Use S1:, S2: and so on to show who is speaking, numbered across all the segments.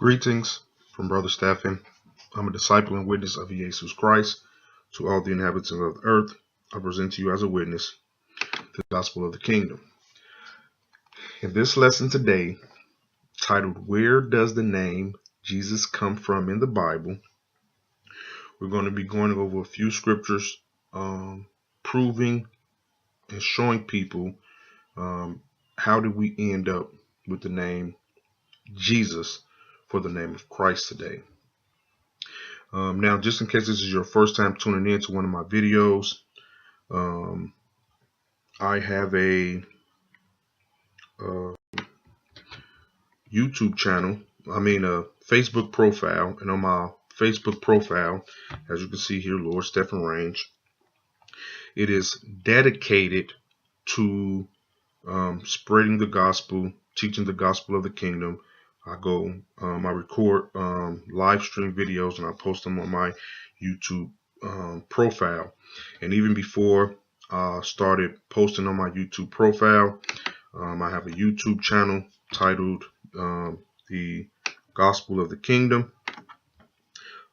S1: Greetings from Brother Stephen. I'm a disciple and witness of Iesous Christ. To all the inhabitants of the earth, I present to you as a witness the gospel of the kingdom. In this lesson today, titled, Where Does the Name Jesus Come From in the Bible? We're going to be going over a few scriptures proving and showing people how did we end up with the name Jesus for the name of Christ today. Now, just in case this is your first time tuning in to one of my videos, I have a YouTube channel, a Facebook profile, and on my Facebook profile, as you can see here, Lord Stephen Range, it is dedicated to spreading the gospel, teaching the gospel of the kingdom. I record live stream videos and I post them on my YouTube profile. And even before I started posting on my YouTube profile, I have a YouTube channel titled The Gospel of the Kingdom.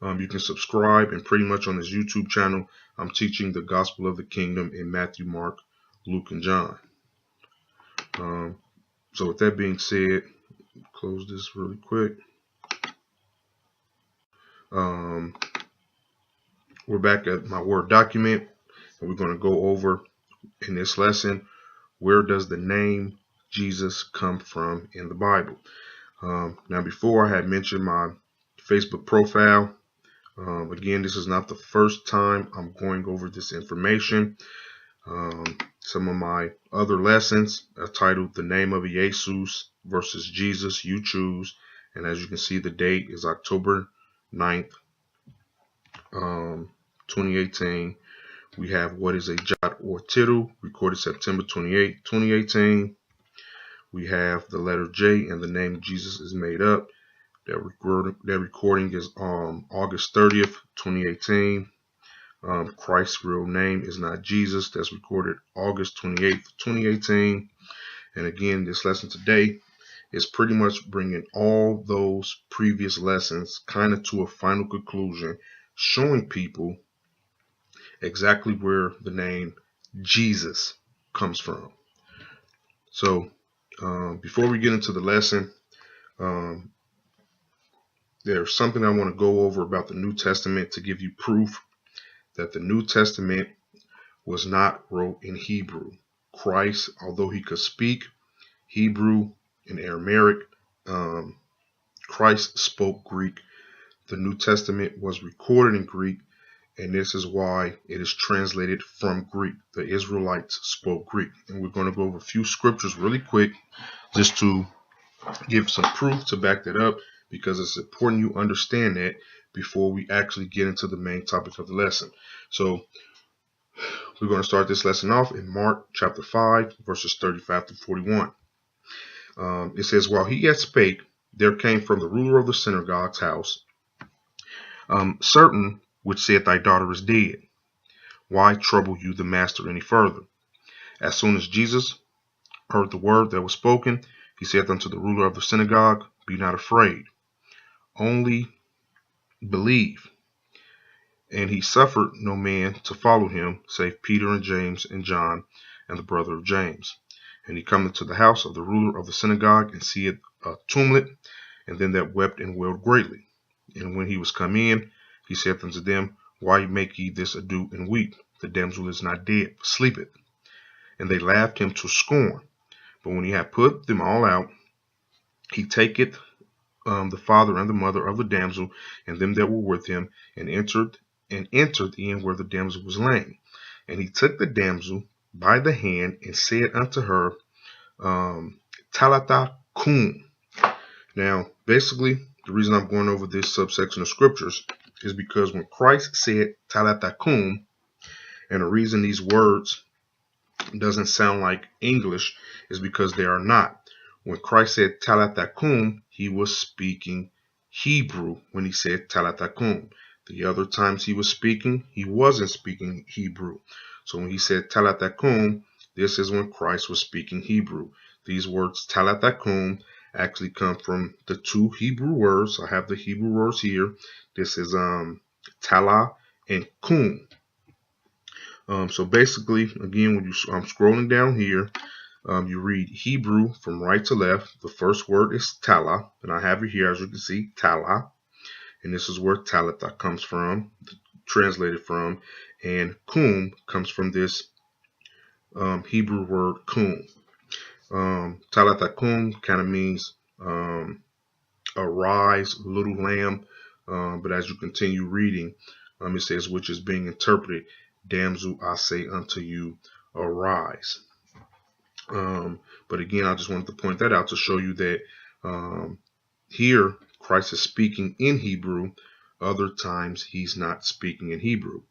S1: You can subscribe, and pretty much on this YouTube channel, I'm teaching the gospel of the kingdom in Matthew, Mark, Luke, and John. So with that being said, close this really quick. We're back at my Word document, and we're going to go over in this lesson, where does the name Jesus come from in the Bible? Now, before I had mentioned my Facebook profile. Again, this is not the first time I'm going over this information. Some of my other lessons are titled The Name of Iesous versus Jesus, You Choose. And as you can see, the date is October 9th, 2018. We have What is a Jot or Tittle, recorded September 28, 2018. We have the letter J and the name Jesus is made up. That recording is August 30th, 2018. Christ's real name is not Jesus. That's recorded August 28th, 2018. And again, this lesson today is pretty much bringing all those previous lessons kind of to a final conclusion, showing people exactly where the name Jesus comes from. So before we get into the lesson, there's something I want to go over about the New Testament to give you proof that the New Testament was not wrote in Hebrew. Christ, although he could speak Hebrew and Aramaic, Christ spoke Greek. The New Testament was recorded in Greek, and this is why it is translated from Greek. The Israelites spoke Greek. And we're going to go over a few scriptures really quick just to give some proof to back that up, because it's important you understand that before we actually get into the main topic of the lesson. So we're going to start this lesson off in Mark chapter 5, verses 35 to 41. It says, While he yet spake, there came from the ruler of the synagogue's house certain which said, Thy daughter is dead. Why trouble you the master any further? As soon as Jesus heard the word that was spoken, he said unto the ruler of the synagogue, Be not afraid, only believe. And he suffered no man to follow him, save Peter and James and John, and the brother of James. And he cometh to the house of the ruler of the synagogue, and seeth a tumult, and them that wept and wailed greatly. And when he was come in, he said unto them, Why make ye this ado and weep? The damsel is not dead, but sleepeth. And they laughed him to scorn. But when he had put them all out, he taketh the father and the mother of the damsel, and them that were with him, and entered in where the damsel was laying. And he took the damsel by the hand, and said unto her, Talitha cum. Now, basically, the reason I'm going over this subsection of scriptures is because when Christ said Talitha cum, and the reason these words doesn't sound like English is because they are not. When Christ said Talitha cum, he was speaking Hebrew when he said Talitha cum. The other times he was speaking, he wasn't speaking Hebrew. So when he said Talitha cum, this is when Christ was speaking Hebrew. These words Talitha cum actually come from the two Hebrew words. I have the Hebrew words here. This is tala and kum. So basically, again, when I'm scrolling down here, you read Hebrew from right to left. The first word is tala, and I have it here, as you can see, tala. And this is where Talitha comes from, translated from. And kum comes from this Hebrew word kum. Talitha kum kind of means arise, little lamb. But as you continue reading, it says, which is being interpreted, damsel, I say unto you, arise. But again, I just wanted to point that out to show you that here Christ is speaking in Hebrew. Other times he's not speaking in Hebrew.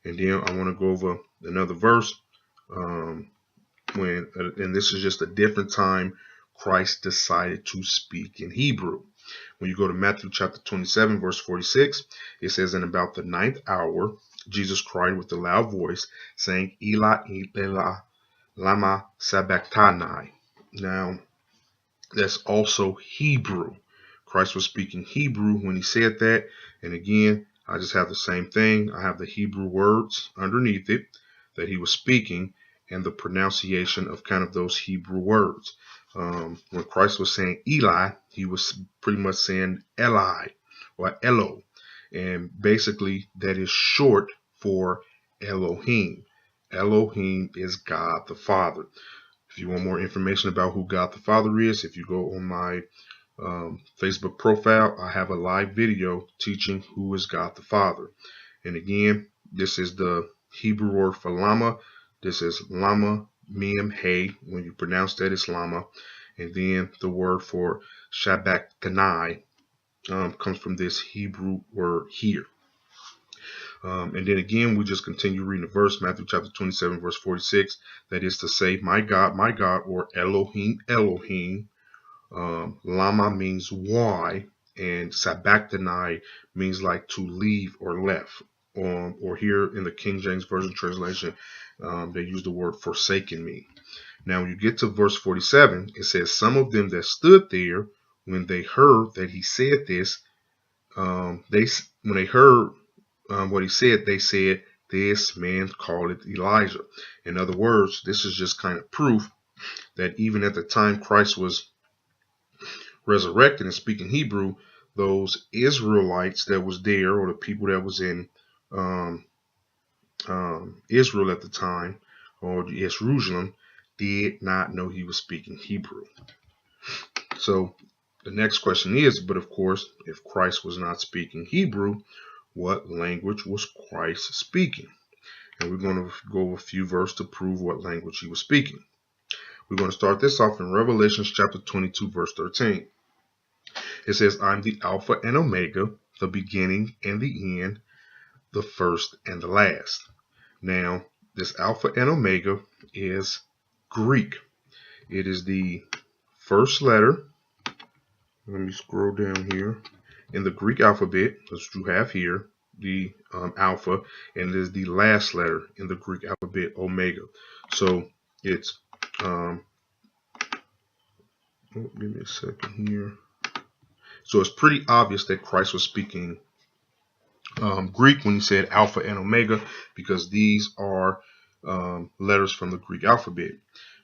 S1: And then I want to go over another verse and this is just a different time Christ decided to speak in Hebrew. When you go to Matthew chapter 27, verse 46, it says, and about the 9th hour, Jesus cried with a loud voice, saying, Eli, Eli, lama sabachthani. Now, that's also Hebrew. Christ was speaking Hebrew when he said that. And again, I just have the same thing. I have the Hebrew words underneath it that he was speaking and the pronunciation of kind of those Hebrew words. When Christ was saying Eli, he was pretty much saying Eli or Elo. And basically that is short for Elohim. Elohim is God the Father. If you want more information about who God the Father is, if you go on my Facebook profile, I have a live video teaching who is God the Father. And again, this is the Hebrew word for lama. This is lama, mem, hey. When you pronounce that, it's lama. And then the word for sabachthani comes from this Hebrew word here. And then again, we just continue reading the verse, Matthew chapter 27, verse 46. That is to say, my God, or Elohim, Elohim. Lama means why, and sabachthani means like to leave or left. Or here in the King James Version translation, they use the word forsaken me. Now, when you get to verse 47, it says, some of them that stood there, when they heard that he said this, when they heard what he said, they said, this man called it Elijah. In other words, this is just kind of proof that even at the time Christ was resurrected and speaking Hebrew, those Israelites that was there, or the people that was in Israel at the time, or Jerusalem, did not know he was speaking Hebrew. So the next question is, but of course, if Christ was not speaking Hebrew, what language was Christ speaking? And we're going to go over a few verses to prove what language he was speaking. We're going to start this off in Revelation chapter 22, verse 13. It says, I'm the Alpha and Omega, the beginning and the end, the first and the last. Now, this Alpha and Omega is Greek. It is the first letter. Let me scroll down here. In the Greek alphabet, that's what you have here, the alpha, and it is the last letter in the Greek alphabet, omega. So it's, give me a second here. So it's pretty obvious that Christ was speaking Greek when he said alpha and omega, because these are letters from the Greek alphabet.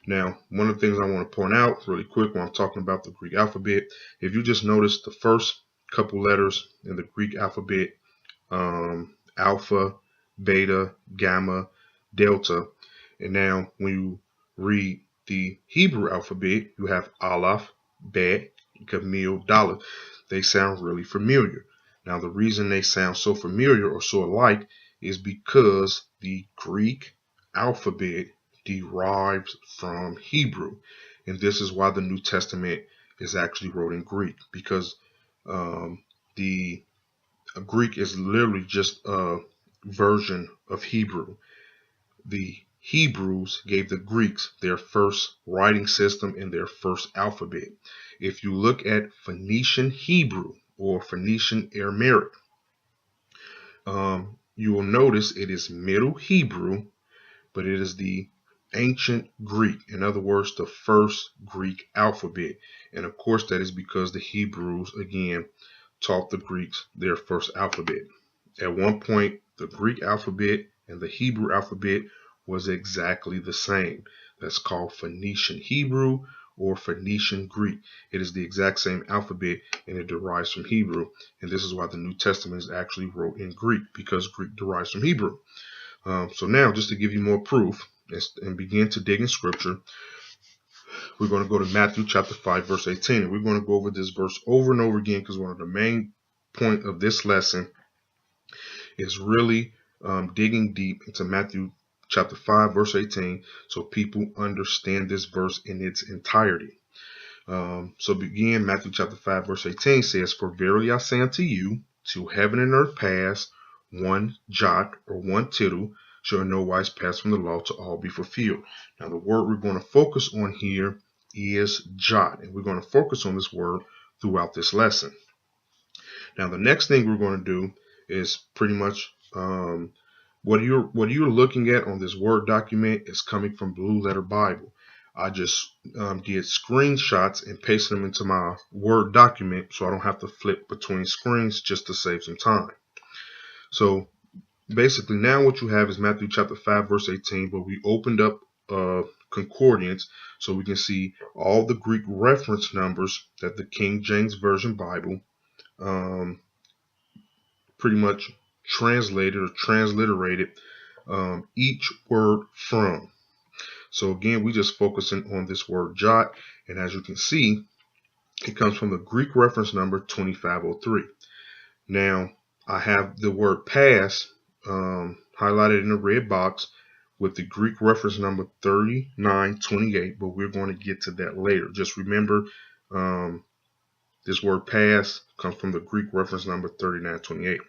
S1: Now, one of the things I want to point out really quick when I'm talking about the Greek alphabet, if you just notice the first couple letters in the Greek alphabet, alpha, beta, gamma, delta, and now when you read the Hebrew alphabet, you have aleph, bet, gamil, daleth. They sound really familiar. Now, the reason they sound so familiar or so alike is because the Greek alphabet derives from Hebrew. And this is why the New Testament is actually wrote in Greek, because the Greek is literally just a version of Hebrew. The Hebrews gave the Greeks their first writing system and their first alphabet. If you look at Phoenician Hebrew or Phoenician Aramaic, you will notice it is Middle Hebrew, but it is the ancient Greek. In other words, the first Greek alphabet. And of course, that is because the Hebrews, again, taught the Greeks their first alphabet. At one point, the Greek alphabet and the Hebrew alphabet was exactly the same. That's called Phoenician Hebrew or Phoenician Greek. It is the exact same alphabet and it derives from Hebrew. And this is why the New Testament is actually wrote in Greek, because Greek derives from Hebrew. So now, just to give you more proof and begin to dig in scripture, we're going to go to Matthew chapter 5, verse 18. And we're going to go over this verse over and over again, because one of the main point of this lesson is really digging deep into Matthew chapter 5, verse 18, so people understand this verse in its entirety. So begin, Matthew chapter 5, verse 18 says, "For verily I say unto you, till heaven and earth pass, one jot or one tittle shall in no wise pass from the law, to all be fulfilled." Now the word we're going to focus on here is jot, and we're going to focus on this word throughout this lesson. Now the next thing we're going to do is pretty much what you're looking at on this Word document is coming from Blue Letter Bible. I just did screenshots and pasted them into my Word document so I don't have to flip between screens, just to save some time. So basically now what you have is Matthew chapter 5, verse 18, but we opened up concordance so we can see all the Greek reference numbers that the King James Version Bible pretty much translated or transliterated each word from. So again, we just focusing on this word jot, and as you can see, it comes from the Greek reference number 2503. Now I have the word pass highlighted in the red box with the Greek reference number 3928, but we're going to get to that later. Just remember, this word pass comes from the Greek reference number 3928.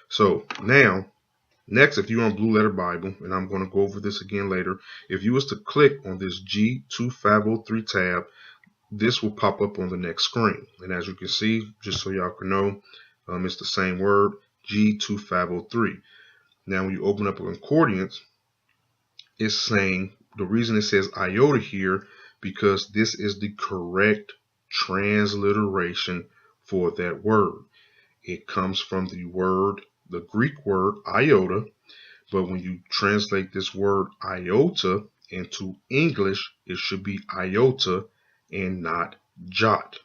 S1: So now, next, if you're on Blue Letter Bible, and I'm going to go over this again later, if you was to click on this G2503 tab, this will pop up on the next screen. And as you can see, just so y'all can know, it's the same word, G2503. Now, when you open up a concordance, it's saying, the reason it says iota here, because this is the correct transliteration for that word. It comes from the Greek word iota, but when you translate this word iota into English, it should be iota and not jot.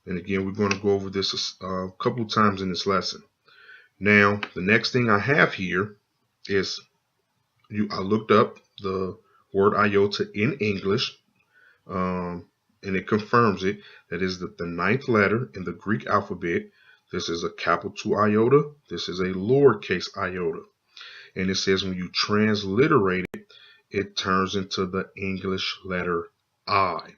S1: And again, we're going to go over this a couple times in this lesson. Now, the next thing I have here is I looked up the word iota in English, and it confirms it. That is the ninth letter in the Greek alphabet. This is a capital iota. This is a lowercase iota. And it says when you transliterate it, it turns into the English letter I.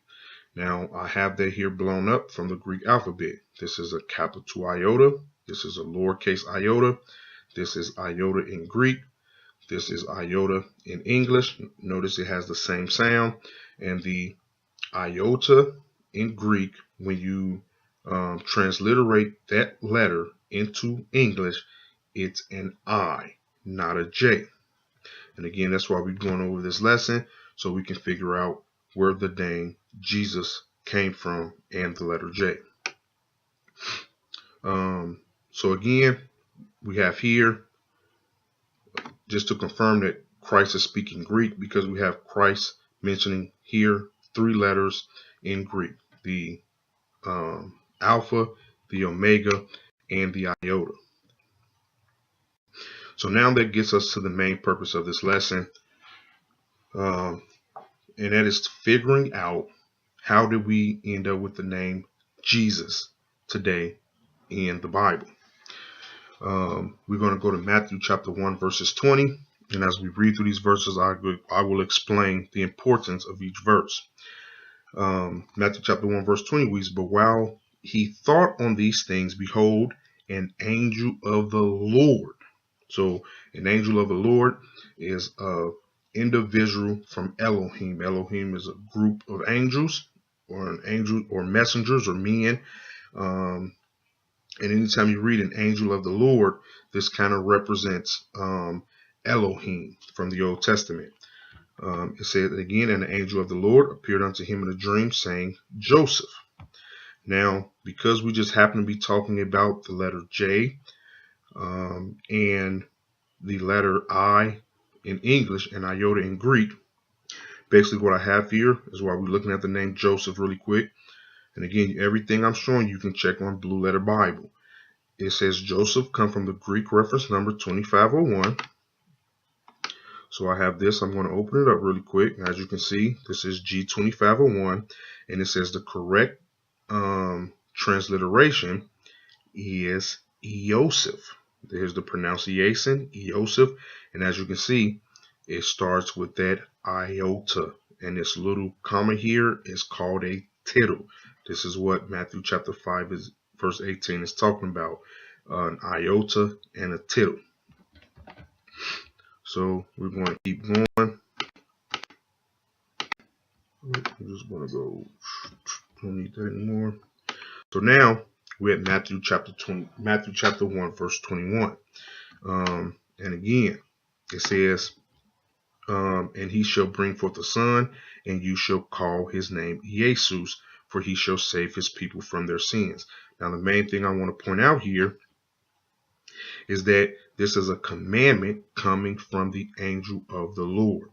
S1: Now, I have that here blown up from the Greek alphabet. This is a capital iota. This is a lowercase iota. This is iota in Greek. This is iota in English. Notice it has the same sound. And the iota in Greek, when you transliterate that letter into English, it's an I, not a J. And again, that's why we're going over this lesson, so we can figure out where the name Jesus came from and the letter J. So again, we have here, just to confirm that Christ is speaking Greek, because we have Christ mentioning here 3 letters in Greek, the Alpha, the Omega, and the iota. So now that gets us to the main purpose of this lesson, and that is figuring out how did we end up with the name Jesus today in the Bible. We're going to go to Matthew chapter 1, verses 20, and as we read through these verses, I will explain the importance of each verse. Matthew chapter 1, verse 20 reads, "But while he thought on these things, behold, an angel of the Lord." So an angel of the Lord is an individual from Elohim. Elohim is a group of angels, or an angel, or messengers, or men. And anytime you read an angel of the Lord, this kind of represents Elohim from the Old Testament. It said again, and the angel of the Lord appeared unto him in a dream, saying, Joseph. Now, because we just happen to be talking about the letter J and the letter I in English and iota in Greek, basically what I have here is why we're looking at the name Joseph really quick. And again, everything I'm showing you can check on Blue Letter Bible. It says Joseph come from the Greek reference number 2501. So I have this. I'm going to open it up really quick. As you can see, this is G2501, and it says the correct transliteration is Iesous. There's the pronunciation, Iesous, and as you can see, it starts with that iota, and this little comma here is called a tittle. This is what Matthew chapter 5 is verse 18 is talking about, an iota and a tittle. So we're going to keep going. I'm just going to go. Don't need that anymore. So now we're at Matthew chapter 1, verse 21. And again, it says, and he shall bring forth a son, and you shall call his name Iesous, for he shall save his people from their sins. Now, the main thing I want to point out here is that this is a commandment coming from the angel of the Lord.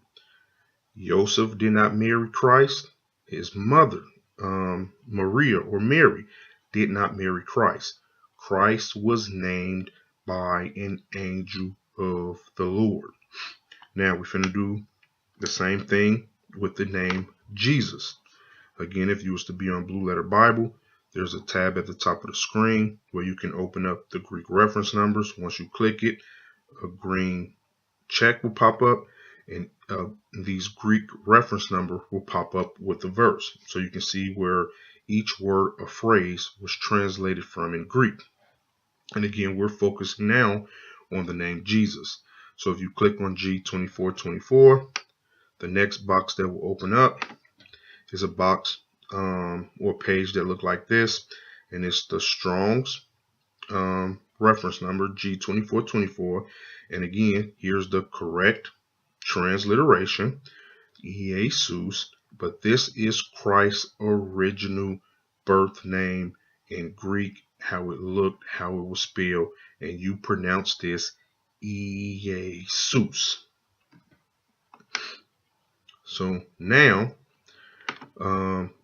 S1: Joseph did not marry Christ. His mother, Maria or Mary, did not marry Christ. Christ was named by an angel of the Lord. Now we're going to do the same thing with the name Jesus. Again, if you was to be on Blue Letter Bible, there's a tab at the top of the screen where you can open up the Greek reference numbers. Once you click it, a green check will pop up, and these Greek reference number will pop up with the verse. So you can see where each word or phrase was translated from in Greek. And again, we're focusing now on the name Jesus. So if you click on G2424, the next box that will open up is a box or page that look like this, and it's the Strong's reference number G2424. And again, here's the correct transliteration, Iesous, but this is Christ's original birth name in Greek, how it looked, how it was spelled, and you pronounce this Iesous. So now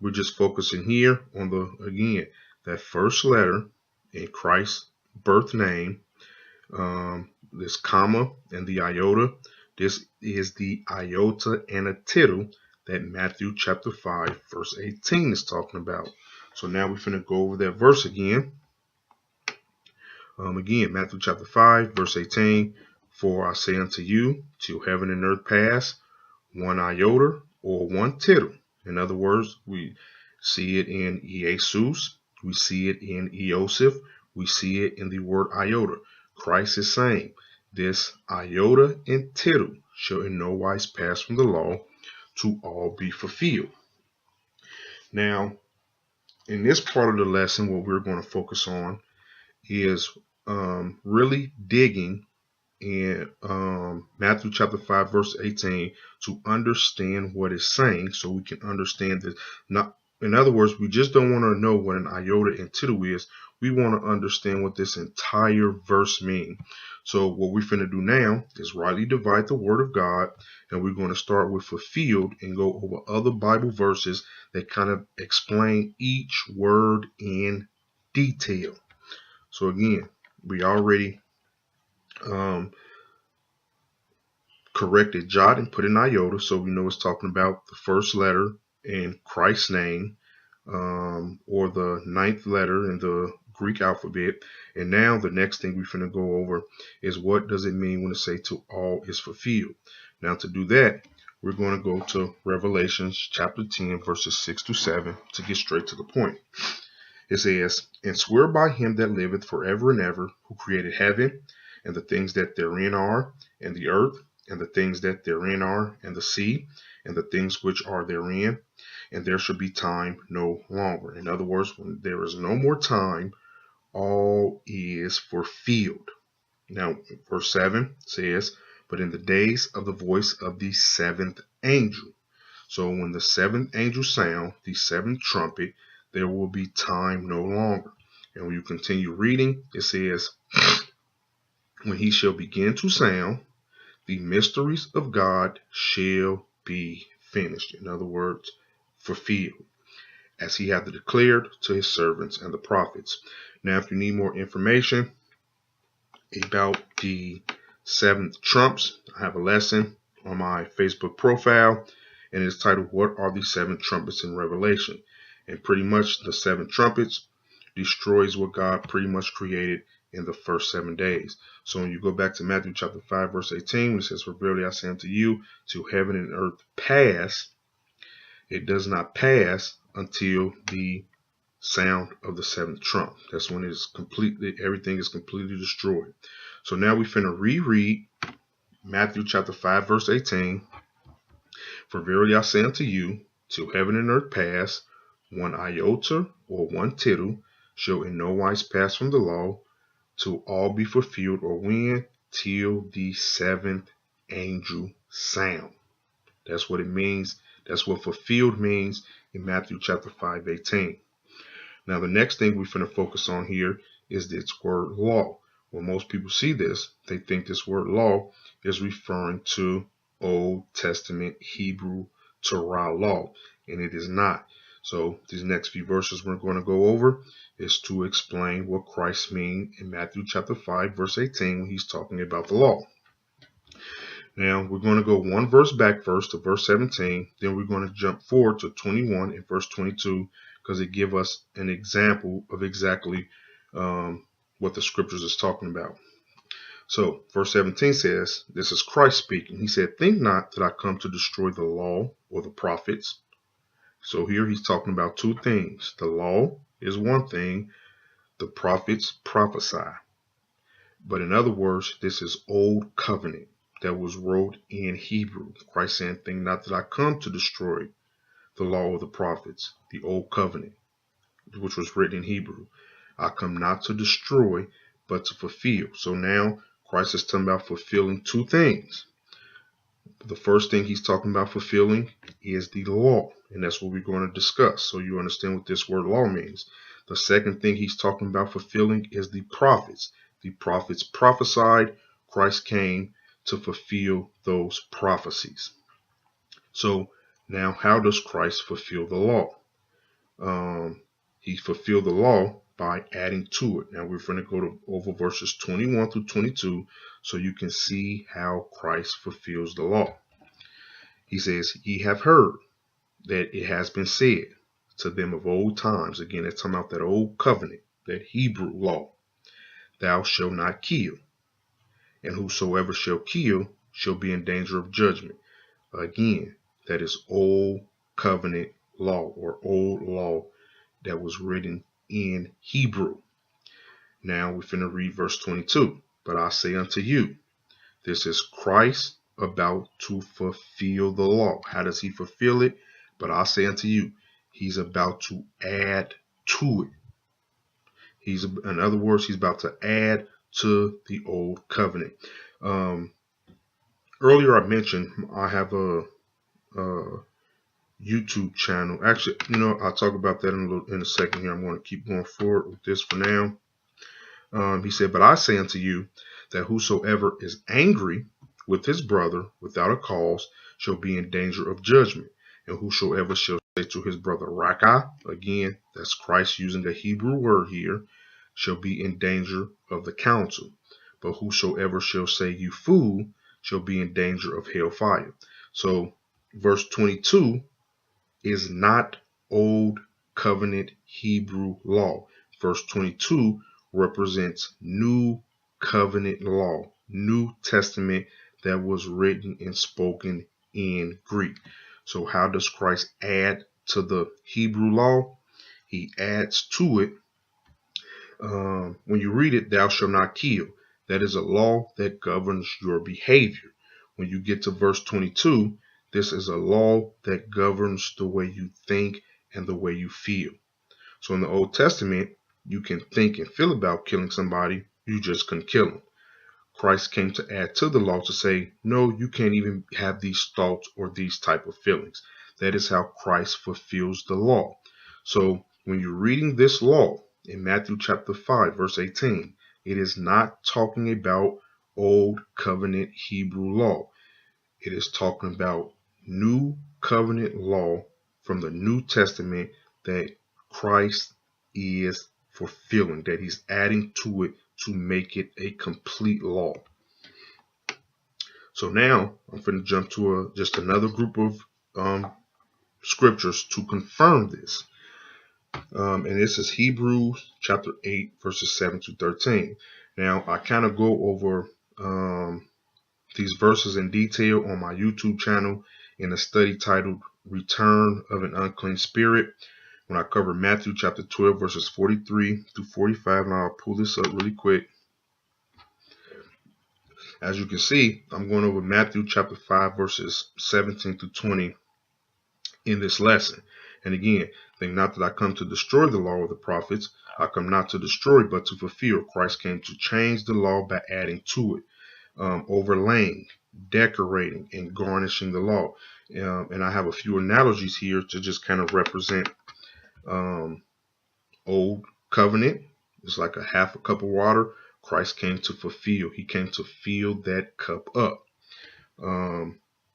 S1: we're just focusing here on again, that first letter in Christ's birth name, this comma and the iota. This is the iota and a tittle that Matthew chapter 5 verse 18 is talking about. So now we're going to go over that verse again. Again, Matthew chapter 5 verse 18. For I say unto you, till heaven and earth pass, one iota or one tittle. In other words, we see it in Iesous, we see it in Ioseph, we see it in the word iota. Christ is saying, this iota and tittle shall in no wise pass from the law, to all be fulfilled. Now, in this part of the lesson, what we're going to focus on is really digging in Matthew chapter 5 verse 18 to understand what it's saying, so we can understand this. Not, in other words, we just don't want to know what an iota and tittle is. We want to understand what this entire verse means. So what we're going to do now is rightly divide the word of God, and we're going to start with fulfilled and go over other Bible verses that kind of explain each word in detail. So again, we already corrected jot and put in iota, so we know it's talking about the first letter in Christ's name, or the ninth letter in the Greek alphabet. And now the next thing we're going to go over is what does it mean when it say to all is fulfilled. Now to do that, we're going to go to Revelations chapter 10 verses 6 to 7 to get straight to the point. It says, and swear by him that liveth forever and ever, who created heaven and the things that therein are, and the earth and the things that therein are, and the sea and the things which are therein, and there shall be time no longer. In other words, when there is no more time, all is fulfilled. Now, verse 7 says, but in the days of the voice of the seventh angel. So when the seventh angel sound, the seventh trumpet, there will be time no longer. And when you continue reading, it says, when he shall begin to sound, the mysteries of God shall be finished. In other words, fulfilled, as he hath declared to his servants and the prophets. Now, if you need more information about the seventh trumps, I have a lesson on my Facebook profile, and it's titled, What are the seven trumpets in Revelation? And pretty much the seven trumpets destroys what God pretty much created in the first 7 days. So when you go back to Matthew chapter 5, verse 18, it says, For verily I say unto you, till heaven and earth pass, it does not pass until the sound of the seventh trump. That's when it's completely, everything is completely destroyed. So now we finna reread Matthew chapter 5, verse 18. For verily I say unto you, till heaven and earth pass, one iota or one tittle shall in no wise pass from the law, till all be fulfilled, or when? Till the seventh angel sound. That's what it means. That's what fulfilled means in Matthew chapter 5:18. Now the next thing we're going to focus on here is this word law. When most people see this, they think this word law is referring to Old Testament Hebrew Torah law, and it is not. So these next few verses we're going to go over is to explain what Christ means in Matthew chapter 5, verse 18, when he's talking about the law. Now we're going to go one verse back first to verse 17, then we're going to jump forward to 21 and verse 22, because it gives us an example of exactly what the scriptures is talking about. So verse 17 says, this is Christ speaking. He said, think not that I come to destroy the law or the prophets. So here he's talking about two things. The law is one thing. The prophets prophesy. But in other words, this is old covenant that was wrote in Hebrew. Christ saying, think not that I come to destroy the law or the prophets, the old covenant, which was written in Hebrew. I come not to destroy, but to fulfill. So now Christ is talking about fulfilling two things. The first thing he's talking about fulfilling is the law, and that's what we're going to discuss, so you understand what this word law means. The second thing he's talking about fulfilling is the prophets. The prophets prophesied. Christ came to fulfill those prophecies. So now how does Christ fulfill the law? He fulfilled the law by adding to it. Now we're going to go over verses 21 through 22 so you can see how Christ fulfills the law. He says, ye have heard that it has been said to them of old times. Again, it's talking about that old covenant, that Hebrew law. Thou shalt not kill, and whosoever shall kill shall be in danger of judgment. Again, that is old covenant law, or old law that was written in Hebrew. Now we're finna read verse 22. But I say unto you, this is Christ about to fulfill the law. How does he fulfill it? But I say unto you, he's about to add to it. In other words, he's about to add to the old covenant. Earlier I mentioned I have a YouTube channel. Actually, I'll talk about that in a second here. I'm going to keep going forward with this for now. He said, but I say unto you that whosoever is angry with his brother without a cause shall be in danger of judgment. And whosoever shall say to his brother Raka, again, that's Christ using a Hebrew word here, shall be in danger of the council. But whosoever shall say you fool shall be in danger of hellfire. So verse 22 is not old covenant Hebrew law. Verse 22 represents new covenant law, New Testament that was written and spoken in Greek. So how does Christ add to the Hebrew law? He adds to it. When you read it, thou shalt not kill. That is a law that governs your behavior. When you get to verse 22, this is a law that governs the way you think and the way you feel. So in the Old Testament, you can think and feel about killing somebody, you just couldn't kill them. Christ came to add to the law to say, no, you can't even have these thoughts or these type of feelings. That is how Christ fulfills the law. So when you're reading this law in Matthew chapter 5, verse 18, it is not talking about old covenant Hebrew law. It is talking about new covenant law from the New Testament that Christ is fulfilling, that he's adding to it to make it a complete law. So now I'm going to jump to just another group of scriptures to confirm this. And this is Hebrews chapter 8, verses 7 to 13. Now, I kind of go over these verses in detail on my YouTube channel in a study titled Return of an Unclean Spirit, when I cover Matthew chapter 12, verses 43 through 45. Now I'll pull this up really quick. As you can see, I'm going over Matthew chapter 5, verses 17 through 20 in this lesson. And again, think not that I come to destroy the law of the prophets. I come not to destroy, but to fulfill. Christ came to change the law by adding to it, overlaying, decorating, and garnishing the law. And I have a few analogies here to just kind of represent old covenant. It's like a half a cup of water. Christ came to fulfill. He came to fill that cup up.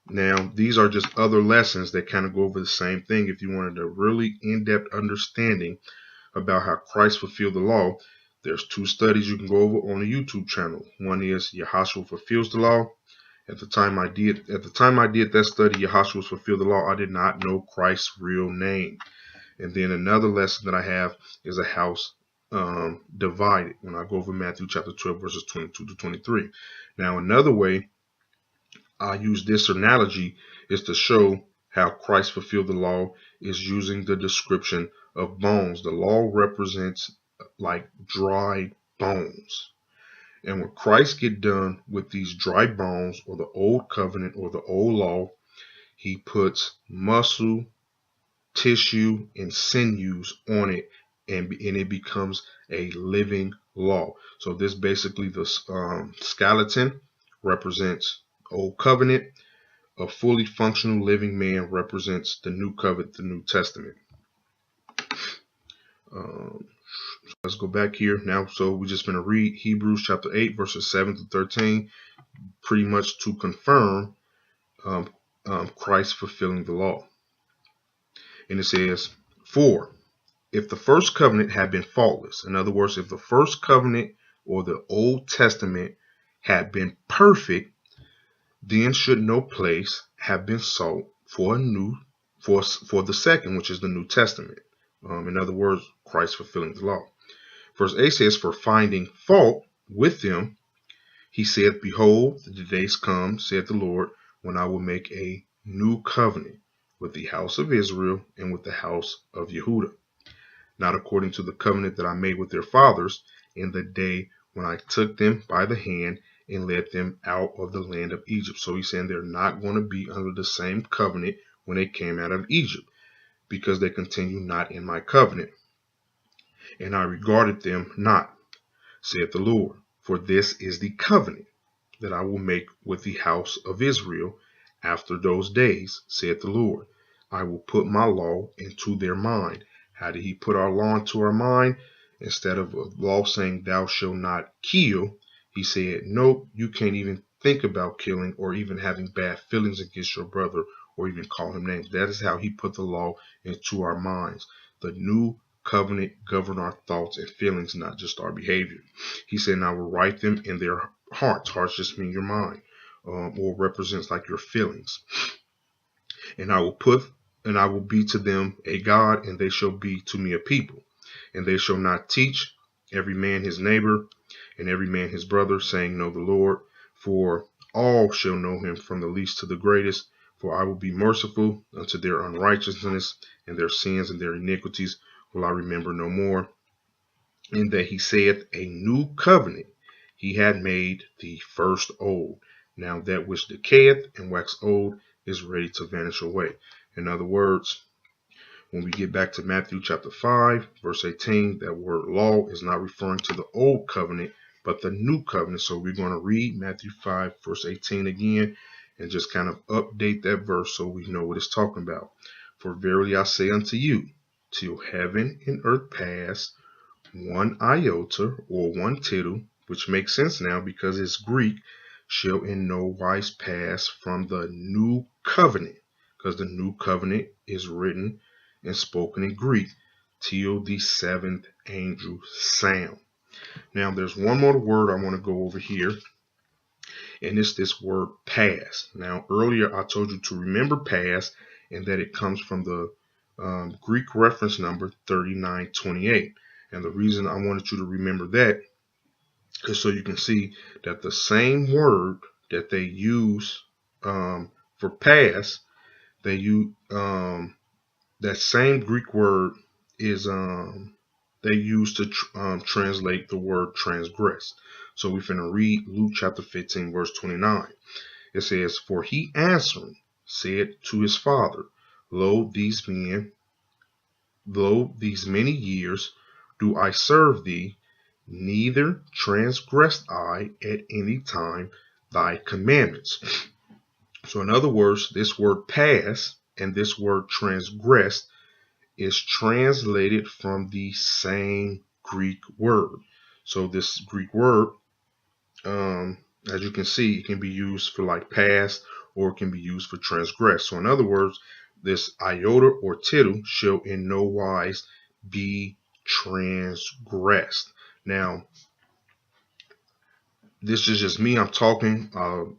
S1: Now, these are just other lessons that kind of go over the same thing. If you wanted a really in-depth understanding about how Christ fulfilled the law, there's two studies you can go over on the YouTube channel. One is Iesous fulfills the law. At the time I did that study, Iesous fulfilled the law, I did not know Christ's real name. And then another lesson that I have is a house divided, when I go over Matthew chapter 12, verses 22 to 23. Now, another way I use this analogy is to show how Christ fulfilled the law is using the description of bones. The law represents like dry bones. And when Christ get done with these dry bones, or the old covenant or the old law, he puts muscle, tissue, and sinews on it, and it becomes a living law. So this basically, the skeleton represents old covenant. A fully functional living man represents the new covenant, the New Testament. Let's go back here now. So we're just going to read Hebrews chapter 8, verses 7 to 13, pretty much to confirm Christ fulfilling the law. And it says, "For if the first covenant had been faultless," in other words, if the first covenant or the Old Testament had been perfect, then should no place have been sought for the second, which is the New Testament. In other words, Christ fulfilling the law. Verse 8 says, "For finding fault with them, he said, Behold, the days come, saith the Lord, when I will make a new covenant with the house of Israel and with the house of Yehudah, not according to the covenant that I made with their fathers in the day when I took them by the hand and led them out of the land of Egypt." So he's saying they're not going to be under the same covenant when they came out of Egypt, because they continue not in my covenant. "And I regarded them not, saith the Lord, for this is the covenant that I will make with the house of Israel after those days, saith the Lord. I will put my law into their mind." How did he put our law into our mind? Instead of a law saying thou shalt not kill, he said, nope, you can't even think about killing or even having bad feelings against your brother or even call him names. That is how he put the law into our minds. The new covenant govern our thoughts and feelings, not just our behavior. He said, "And I will write them in their hearts." Hearts just mean your mind, or represents like your feelings. "And I will be to them a God, and they shall be to me a people. And they shall not teach every man his neighbor and every man his brother, saying, Know the Lord, for all shall know him from the least to the greatest. For I will be merciful unto their unrighteousness, and their sins and their iniquities will I remember no more. And that he saith, A new covenant he had made the first old. Now that which decayeth and waxeth old is ready to vanish away." In other words, when we get back to Matthew chapter 5, verse 18, that word law is not referring to the old covenant, but the new covenant. So we're going to read Matthew 5 verse 18 again and just kind of update that verse so we know what it's talking about. For verily I say unto you, till heaven and earth pass, one iota or one tittle, which makes sense now because it's Greek, shall in no wise pass from the new covenant, because the new covenant is written and spoken in Greek, till the seventh angel sound. Now there's one more word I want to go over here, and it's this word pass. Now earlier I told you to remember pass and that it comes from the Greek reference number 3928. And the reason I wanted you to remember that is so you can see that the same word that they use for pass, they use that same Greek word is they use to translate the word transgress. So we're finna read Luke chapter 15 verse 29. It says, for he answering said to his father, lo, these many years do I serve thee, neither transgressed I at any time thy commandments. So in other words, this word pass and this word transgressed is translated from the same Greek word. So this Greek word, as you can see, it can be used for like past or it can be used for transgress. So in other words, this iota or tittle shall in no wise be transgressed. Now, this is just me. I'm talking.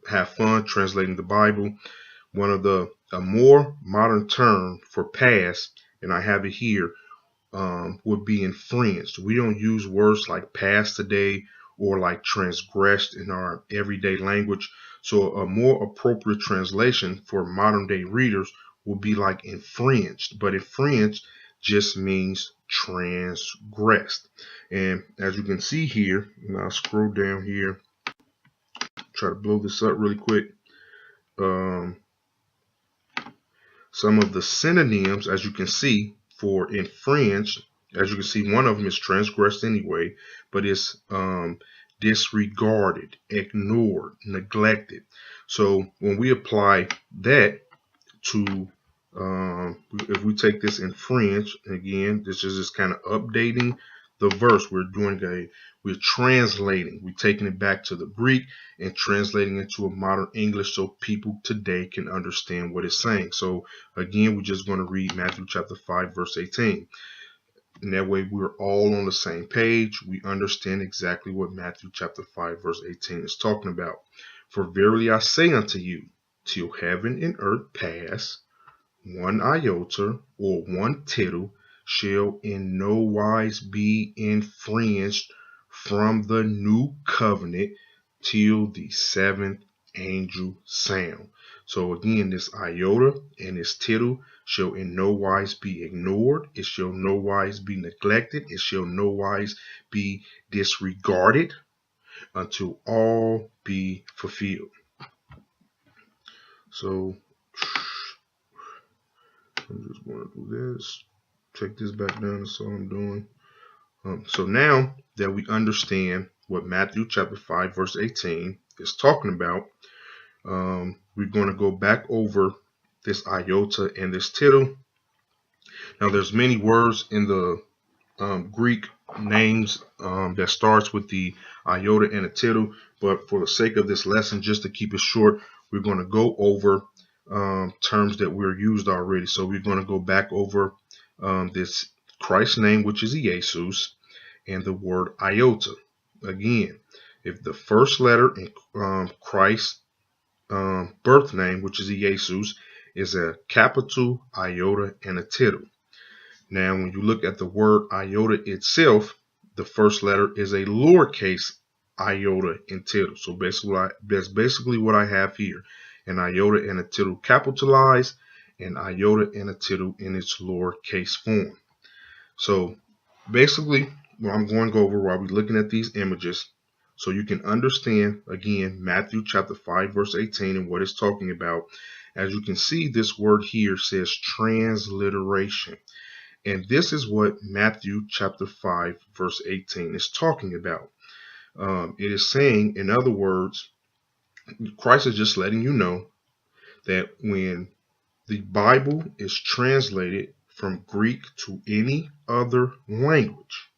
S1: Have fun translating the Bible. One of a more modern term for past, and I have it here, would be infringed. We don't use words like past today or like transgressed in our everyday language. So a more appropriate translation for modern day readers would be like infringed. But infringed just means transgressed. And as you can see here, and I'll scroll down here, try to blow this up really quick. Some of the synonyms, as you can see, for infringed, as you can see, one of them is transgressed anyway, but it's disregarded, ignored, neglected. So when we apply that to, if we take this infringe, again, this is just kind of updating the verse. We're translating, we're taking it back to the Greek and translating it to a modern English so people today can understand what it's saying. So again, we're just going to read Matthew chapter 5 verse 18. And that way we're all on the same page. We understand exactly what Matthew chapter 5 verse 18 is talking about. For verily I say unto you, till heaven and earth pass, one iota or one tittle shall in no wise be infringed from the new covenant till the seventh angel sound. So again, this iota and this tittle shall in no wise be ignored. It shall no wise be neglected. It shall no wise be disregarded until all be fulfilled. So I'm just going to do this. Take this back down. That's all I'm doing. So now that we understand what Matthew chapter 5 verse 18 is talking about, we're going to go back over this iota and this tittle. Now there's many words in the Greek names that starts with the iota and a tittle, but for the sake of this lesson, just to keep it short, we're going to go over terms that were used already. So we're going to go back over this Christ's name, which is Iesous, and the word iota. Again, if the first letter in Christ's birth name, which is Iesous, is a capital iota and a tittle. Now, when you look at the word iota itself, the first letter is a lowercase iota and tittle. So that's basically what I have here. An iota and a tittle capitalized, and iota and a tittle in its lowercase form. So basically, what I'm going to go over while we're looking at these images, so you can understand, again, Matthew chapter 5 verse 18 and what it's talking about. As you can see, this word here says transliteration. And this is what Matthew chapter 5 verse 18 is talking about. It is saying, in other words, Christ is just letting you know that when the Bible is translated from Greek to any other language,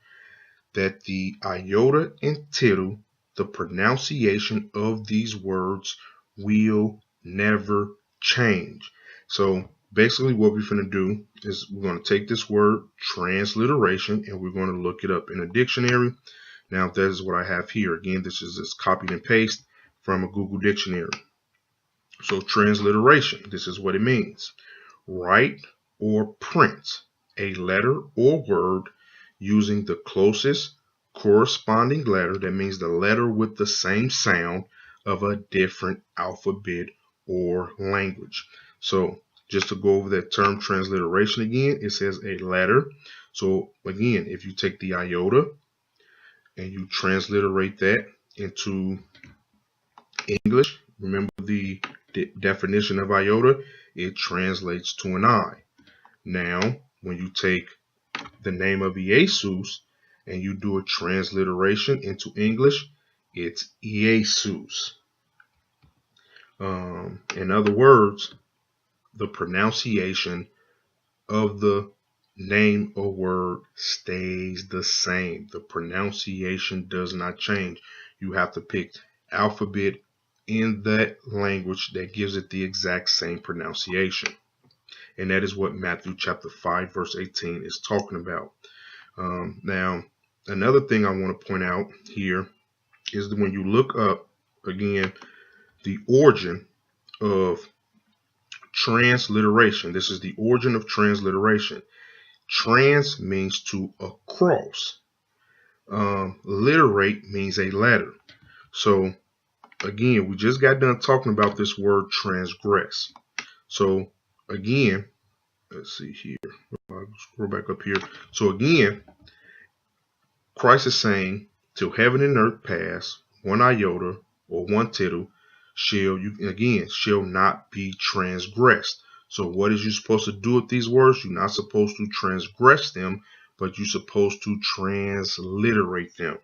S1: that the iota and tittle, the pronunciation of these words, will never change. So basically what we're going to do is we're going to take this word transliteration and we're going to look it up in a dictionary. Now that is what I have here. Again, this is just copied and paste from a Google dictionary. So transliteration, this is what it means. Write or print a letter or word using the closest corresponding letter, that means the letter with the same sound, of a different alphabet or language. So just to go over that term transliteration again, it says a letter. So again, if you take the iota and you transliterate that into English, remember the definition of iota, it translates to an I. Now, when you take the name of Iesous and you do a transliteration into English, it's Iesous. In other words, the pronunciation of the name or word stays the same. The pronunciation does not change. You have to pick alphabet in that language that gives it the exact same pronunciation. And that is what Matthew chapter 5 verse 18 is talking about. Now, another thing I want to point out here is that when you look up, again, the origin of transliteration, this is the origin of transliteration. Trans means to across. Literate means a letter. So, again, we just got done talking about this word transgress. So, again, let's see here. I'll scroll back up here. So, again, Christ is saying, till heaven and earth pass, one iota or one tittle shall not be transgressed. So what is you supposed to do with these words? You're not supposed to transgress them, but you're supposed to transliterate them.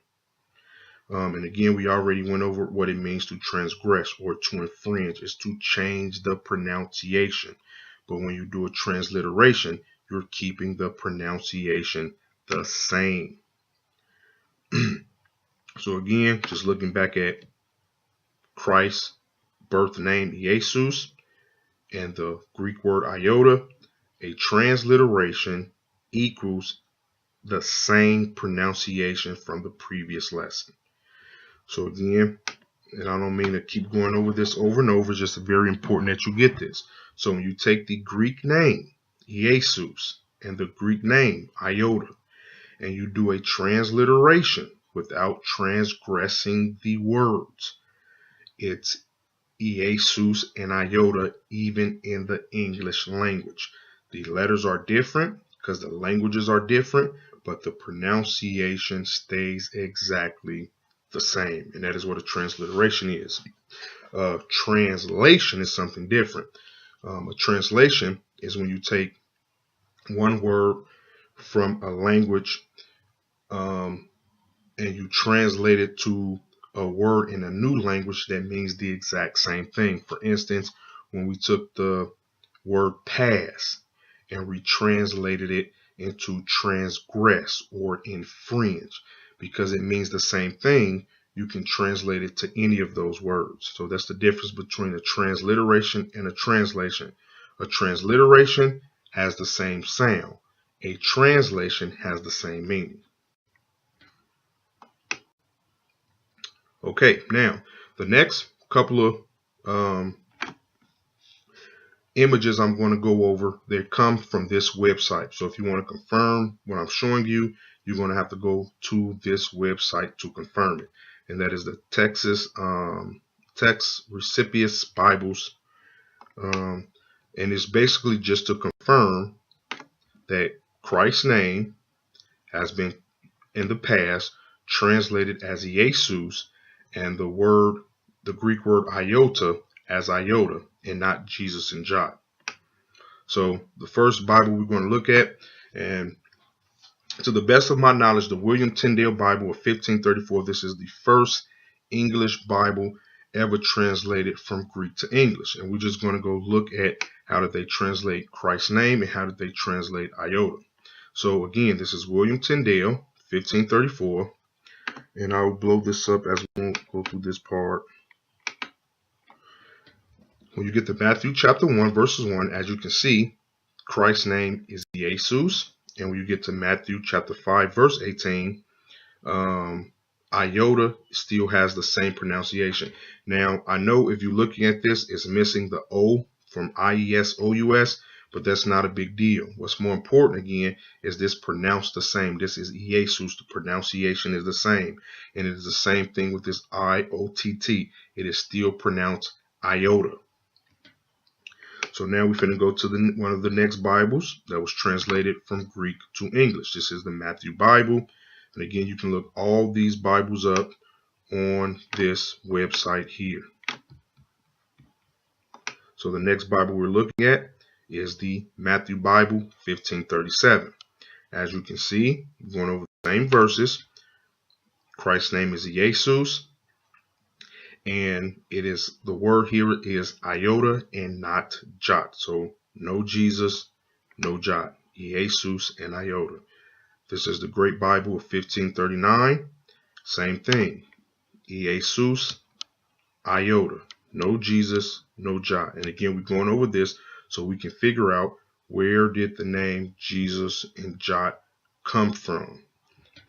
S1: And again, we already went over what it means to transgress or to infringe. It's to change the pronunciation. But when you do a transliteration, you're keeping the pronunciation the same. So again, just looking back at Christ's birth name, Iesous, and the Greek word iota, a transliteration equals the same pronunciation from the previous lesson. So again, and I don't mean to keep going over this over and over, it's just very important that you get this. So when you take the Greek name, Iesous, and the Greek name, iota, and you do a transliteration without transgressing the words, it's Iesous and iota even in the English language. The letters are different because the languages are different, but the pronunciation stays exactly the same. And that is what a transliteration is. Translation is something different. A translation is when you take one word from a language and you translate it to a word in a new language that means the exact same thing. For instance, when we took the word pass and we translated it into transgress or infringe, because it means the same thing, you can translate it to any of those words. So that's the difference between a transliteration and a translation. A transliteration has the same sound. A translation has the same meaning. Okay, now the next couple of images I'm going to go over, they come from this website. So if you want to confirm what I'm showing you, you're going to have to go to this website to confirm it. And that is the Texas Text Recipients Bibles. And it's basically just to confirm that Christ's name has been in the past translated as Iesous, and the Greek word iota as iota, and not Jesus and John. So the first Bible we're going to look at, and To the best of my knowledge, the William Tyndale Bible of 1534, this is the first English Bible ever translated from Greek to English. And we're just going to go look at how did they translate Christ's name and how did they translate iota. So again, this is William Tyndale, 1534. And I'll blow this up as we go through this part. When you get to Matthew chapter 1, verses 1, as you can see, Christ's name is Iesous. And when you get to Matthew chapter 5, verse 18, iota still has the same pronunciation. Now, I know if you're looking at this, it's missing the O from Iesous, but that's not a big deal. What's more important, again, is this pronounced the same. This is Iesous. The pronunciation is the same. And it is the same thing with this IOTT. It is still pronounced iota. So now we're going to go to one of the next Bibles that was translated from Greek to English. This is the Matthew Bible. And again, you can look all these Bibles up on this website here. So the next Bible we're looking at is the Matthew Bible 1537. As you can see, going over the same verses. Christ's name is Iesous. And it is, the word here is iota and not jot. So no Jesus, no jot. Iesous and iota. This is the Great Bible of 1539. Same thing. Iesous, iota. No Jesus, no jot. And again, we're going over this so we can figure out where did the name Jesus and jot come from.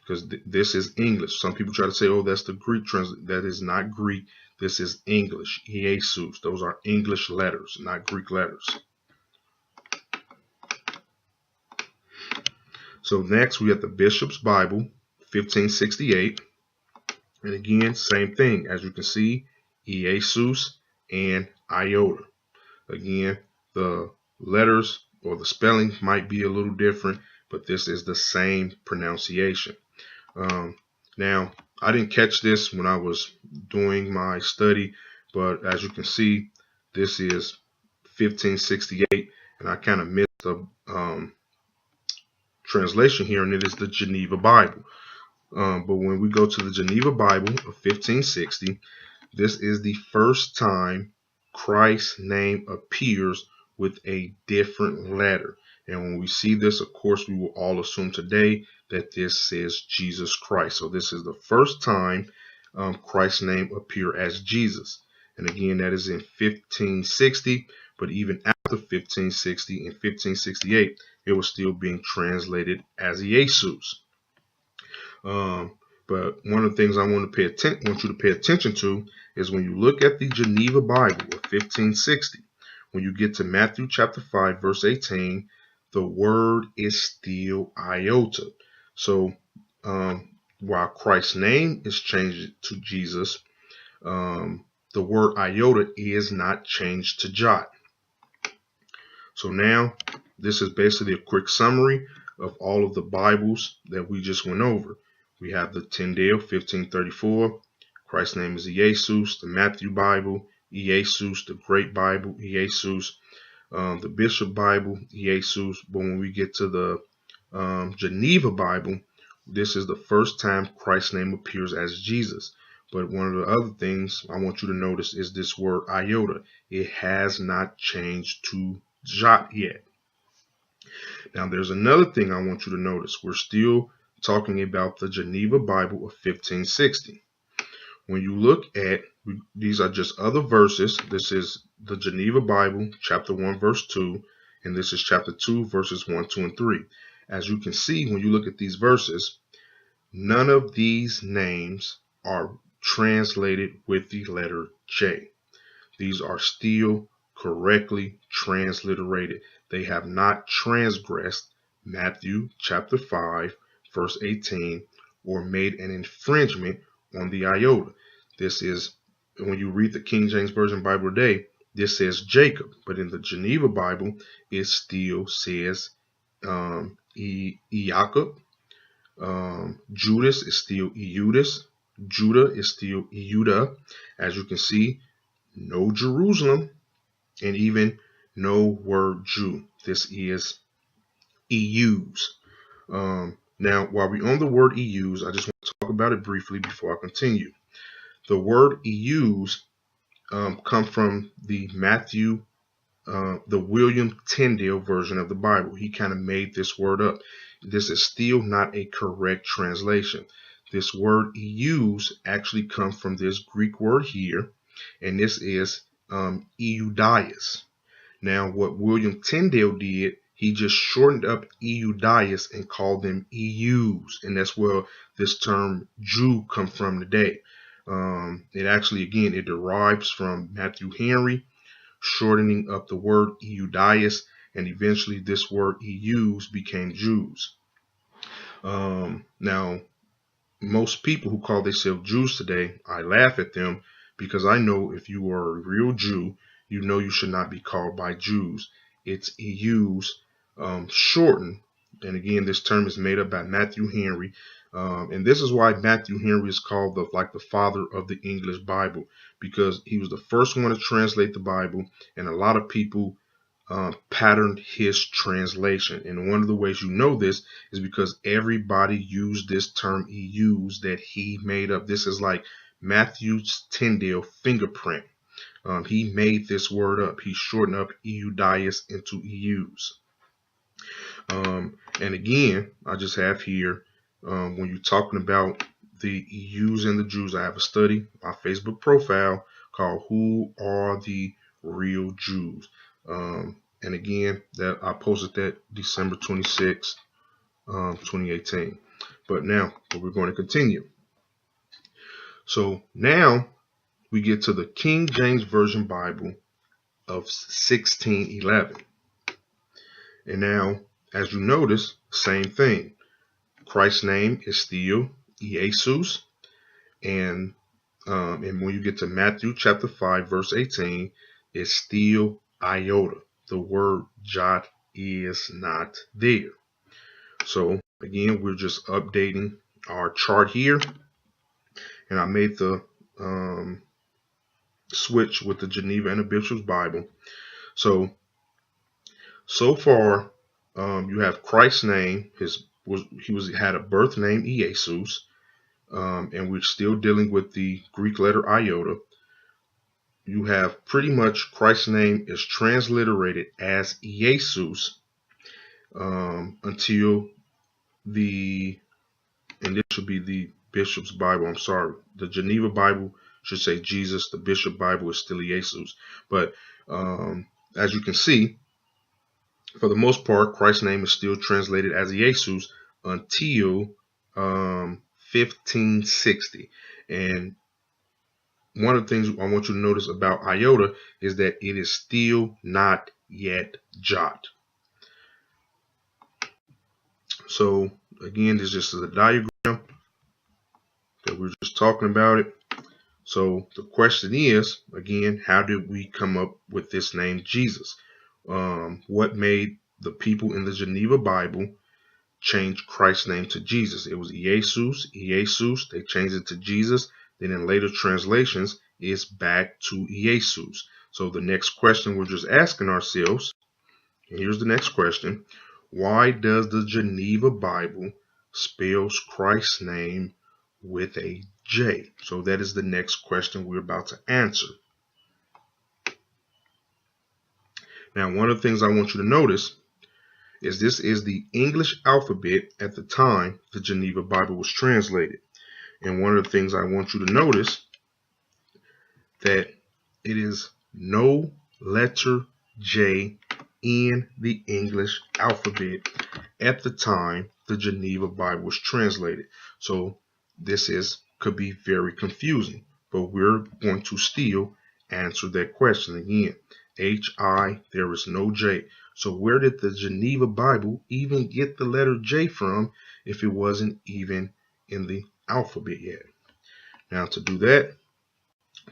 S1: Because this is English. Some people try to say, oh, that's the Greek translation. That is not Greek. This is English. Iesous. Those are English letters, not Greek letters. So next we have the Bishop's Bible, 1568. And again, same thing. As you can see, Iesous and iota. Again, the letters or the spelling might be a little different, but this is the same pronunciation. Now, I didn't catch this when I was doing my study, but as you can see, this is 1568, and I kind of missed the translation here, and it is the Geneva Bible. But when we go to the Geneva Bible of 1560, this is the first time Christ's name appears with a different letter. And when we see this, of course, we will all assume today that this says Jesus Christ. So this is the first time Christ's name appeared as Jesus. And again, that is in 1560. But even after 1560 and 1568, it was still being translated as Iesous. But one of the things I want you to pay attention to is when you look at the Geneva Bible of 1560, when you get to Matthew chapter 5, verse 18, the word is still iota. So while Christ's name is changed to Jesus, the word iota is not changed to jot. So now this is basically a quick summary of all of the Bibles that we just went over. We have the Tyndale 1534, Christ's name is Iesous, the Matthew Bible, Iesous, the Great Bible, Iesous, the Bishop Bible, Iesous. But when we get to the Geneva Bible, this is the first time Christ's name appears as Jesus. But one of the other things I want you to notice is this word iota. It has not changed to jot yet. Now, there's another thing I want you to notice. We're still talking about the Geneva Bible of 1560. When you look at, these are just other verses. This is the Geneva Bible, chapter 1, verse 2, and this is chapter 2, verses 1, 2, and 3. As you can see, when you look at these verses, none of these names are translated with the letter J. These are still correctly transliterated. They have not transgressed Matthew chapter 5, verse 18, or made an infringement on the iota. This is, when you read the King James Version Bible today, this says Jacob, but in the Geneva Bible, it still says Jacob. Judas is still Eudas. Judah is still Euda. As you can see, no Jerusalem, and even no word Jew. This is Eus. Now, while we're on the word Iesous, I just want to talk about it briefly before I continue. The word Iesous come from the William Tyndale version of the Bible. He kind of made this word up. This is still not a correct translation. This word Iesous actually comes from this Greek word here, and this is Eudias. Now, what William Tyndale did, he just shortened up Eudias and called them Iesous, and that's where this term Jew comes from today. It actually, again, it derives from Matthew Henry, shortening up the word Eudias, and eventually this word Iesous became Jews. Now, most people who call themselves Jews today, I laugh at them because I know if you are a real Jew, you know you should not be called by Jews. It's Iesous, shortened. And again, this term is made up by Matthew Henry. And this is why Matthew Henry is called the father of the English Bible, because he was the first one to translate the Bible, and a lot of people patterned his translation. And one of the ways you know this is because everybody used this term Iesous that he made up. This is like Matthew Tyndale fingerprint. He made this word up. He shortened up Eudias into Iesous. And again, I just have here, when you're talking about the Iesous and the Jews, I have a study, my Facebook profile called Who Are the Real Jews? And again, that I posted that December 26, 2018. But now we're going to continue. So now we get to the King James Version Bible of 1611. And now, as you notice, same thing. Christ's name is still Iesous. And when you get to Matthew chapter 5, verse 18, it's still iota. The word jot is not there. So again, we're just updating our chart here. And I made the switch with the Geneva and the Bishop's Bible. So far, you have Christ's name. He had a birth name Iesous, and we're still dealing with the Greek letter iota. You have pretty much Christ's name is transliterated as Iesous until and this should be the Bishop's Bible. I'm sorry, the Geneva Bible should say Jesus. The Bishop Bible is still Iesous. But as you can see, for the most part, Christ's name is still translated as Iesous until 1560. And one of the things I want you to notice about iota is that it is still not yet jot. So again, this just is a diagram that we're just talking about it. So the question is, again, how did we come up with this name Jesus? What made the people in the Geneva Bible change Christ's name to Jesus? It was Iesous. They changed it to Jesus. Then in later translations, it's back to Iesous. So the next question we're just asking ourselves, and here's the next question: why does the Geneva Bible spells Christ's name with a J? So that is the next question we're about to answer. Now, one of the things I want you to notice is this is the English alphabet at the time the Geneva Bible was translated. And one of the things I want you to notice that it is no letter J in the English alphabet at the time the Geneva Bible was translated. So this could be very confusing, but we're going to still answer that question again. H-I, there is no J. So where did the Geneva Bible even get the letter J from if it wasn't even in the alphabet yet? Now to do that,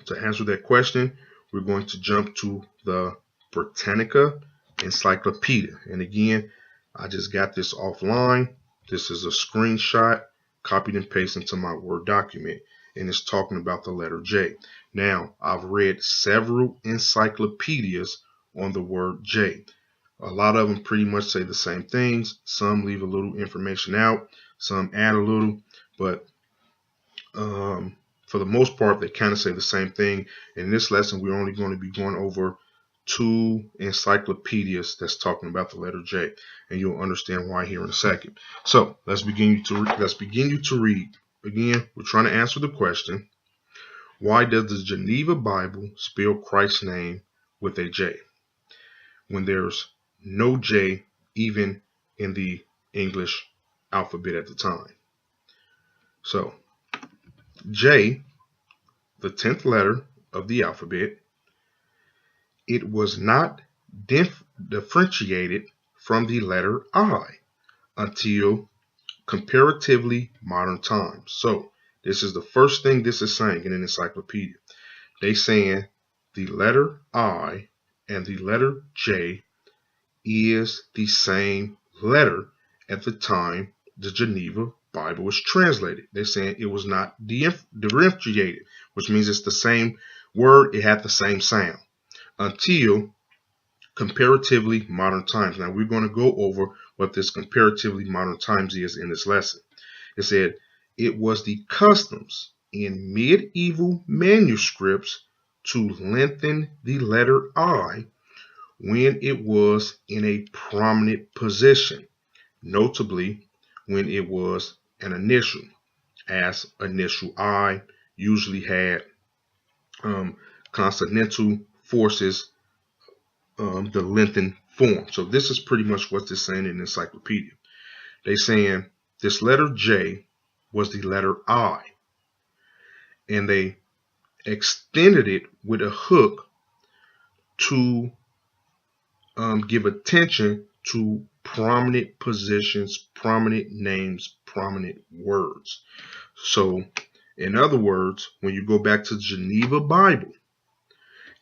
S1: to answer that question, we're going to jump to the Britannica Encyclopedia. And again, I just got this offline. This is a screenshot, copied and pasted into my Word document, and it's talking about the letter J. Now, I've read several encyclopedias on the word J. A lot of them pretty much say the same things. Some leave a little information out. Some add a little, but for the most part, they kind of say the same thing. In this lesson, we're only going to be going over 2 encyclopedias that's talking about the letter J, and you'll understand why here in a second. So let's begin you to read. Again, we're trying to answer the question: why does the Geneva Bible spell Christ's name with a J when there's no J even in the English alphabet at the time? So J, the 10th letter of the alphabet, it was not differentiated from the letter I until comparatively modern times. So this is the first thing this is saying in an encyclopedia. They saying the letter I and the letter J is the same letter at the time the Geneva Bible was translated. They're saying it was not differentiated, which means it's the same word, it had the same sound, until comparatively modern times. Now we're going to go over what this comparatively modern times is in this lesson. It said it was the customs in medieval manuscripts to lengthen the letter I when it was in a prominent position, notably when it was an initial, as initial I usually had consonantal forces, the lengthened form. So this is pretty much what they're saying in the encyclopedia. They're saying this letter J was the letter I, and they extended it with a hook to give attention to prominent positions, prominent names, prominent words. So, in other words, when you go back to the Geneva Bible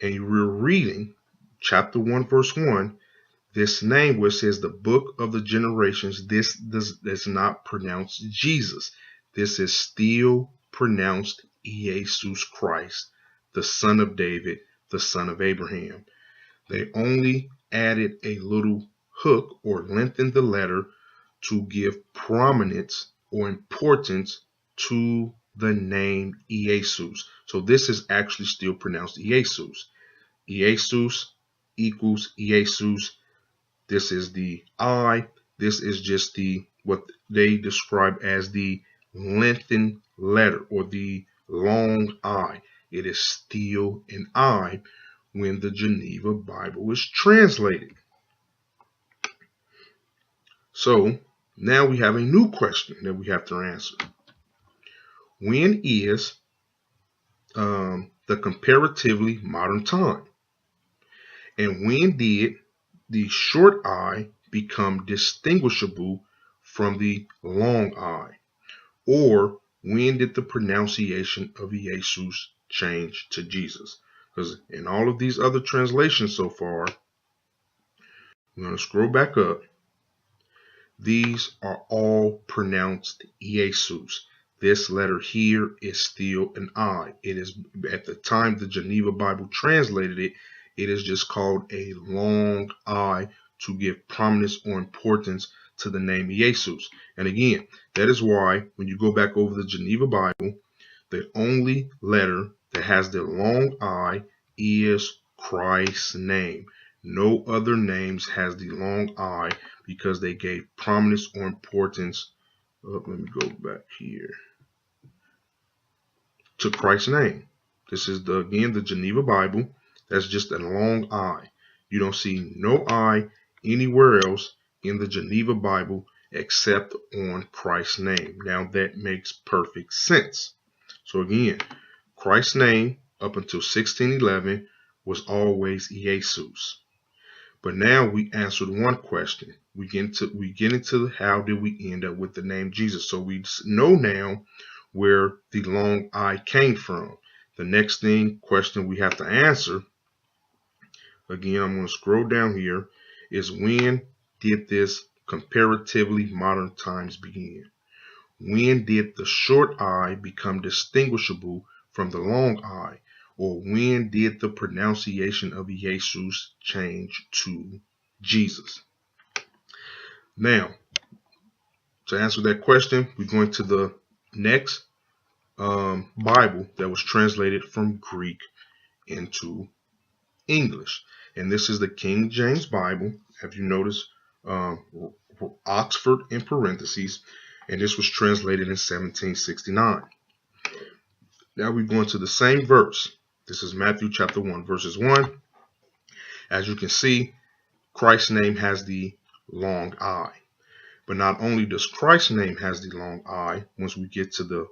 S1: and you were reading chapter 1, verse 1, this name where it says the book of the generations, this does not pronounce Jesus. This is still pronounced Iesous Christ, the son of David, the son of Abraham. They only added a little hook or lengthened the letter to give prominence or importance to the name Iesous. So this is actually still pronounced Iesous. Iesous equals Iesous. This is the I. This is just the what they describe as the lengthened letter or the long I. It is still an I when the Geneva Bible is translated. So now we have a new question that we have to answer. When is the comparatively modern time? And when did the short I become distinguishable from the long I? Or when did the pronunciation of Iesous change to Jesus? Because in all of these other translations so far, we're going to scroll back up. These are all pronounced Iesous. This letter here is still an I. It is, at the time the Geneva Bible translated it, it is just called a long I to give prominence or importance to the name Iesous. And again, that is why when you go back over the Geneva Bible, the only letter that has the long I is Christ's name. No other names has the long I because they gave prominence or importance. Let me go back here to Christ's name. This is again the Geneva Bible. That's just a long I. You don't see no I anywhere else in the Geneva Bible except on Christ's name. Now that makes perfect sense. So again, Christ's name up until 1611 was always Iesous. But now we answered one question. We get into how did we end up with the name Jesus. So we know now where the long I came from. The next question we have to answer, again, I'm going to scroll down here, is when did this comparatively modern times begin? When did the short I become distinguishable from the long I? Or when did the pronunciation of Iesous change to Jesus? Now, To answer that question, we're going to the next Bible that was translated from Greek into English. And this is the King James Bible. Have you noticed Oxford in parentheses? And this was translated in 1769. Now we're going to the same verse. This is Matthew chapter 1, verses 1. As you can see, Christ's name has the long I. But not only does Christ's name has the long I, once we get to the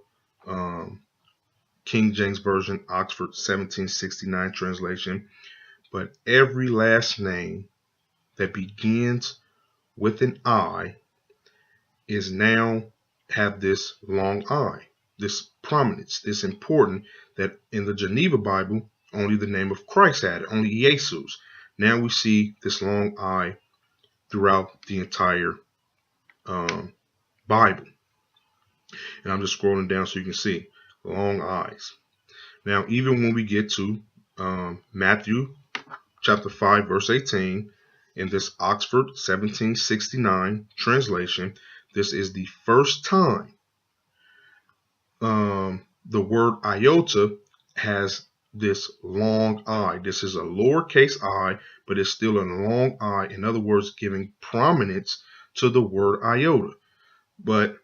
S1: King James Version, Oxford 1769 translation, but every last name that begins with an I is now have this long I, this prominence, this important, that in the Geneva Bible, only the name of Christ had it, only Iesous. Now we see this long I throughout the entire Bible. And I'm just scrolling down so you can see long I's. Now, even when we get to Matthew chapter 5, verse 18, in this Oxford 1769 translation, this is the first time the word iota has this long I. This is a lowercase I, but it's still a long I. In other words, giving prominence to the word iota. But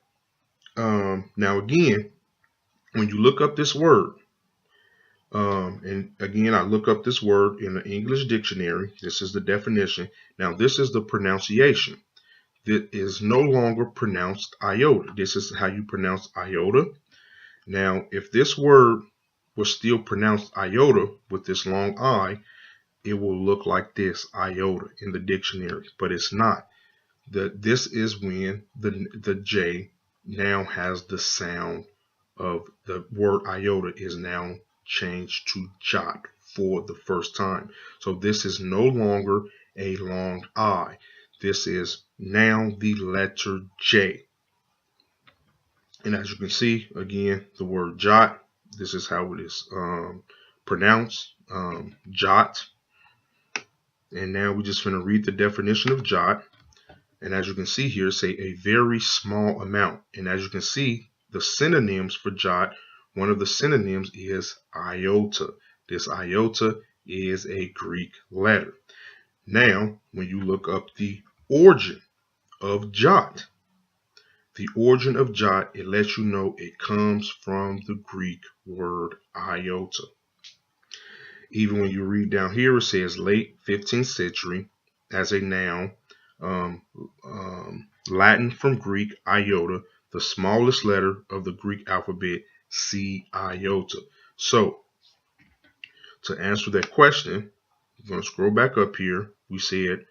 S1: now again, when you look up this word, and again, I look up this word in the English dictionary. This is the definition. Now, this is the pronunciation. That is no longer pronounced iota. This is how you pronounce iota. Now, if this word was still pronounced iota with this long I, it will look like this, iota, in the dictionary, but it's not. This is when the J now has the sound of the word iota is now changed to jot for the first time. So this is no longer a long I. This is now the letter J. And as you can see, again, the word jot, this is how it is pronounced, jot. And now we're just going to read the definition of jot. And as you can see here, say a very small amount. And as you can see, the synonyms for jot, one of the synonyms is iota. This iota is a Greek letter. Now, when you look up the origin of jot, it lets you know it comes from the Greek word iota. Even when you read down here, it says late 15th century as a noun, Latin from Greek iota, the smallest letter of the Greek alphabet, C iota. So, to answer that question, I'm going to scroll back up here. We said,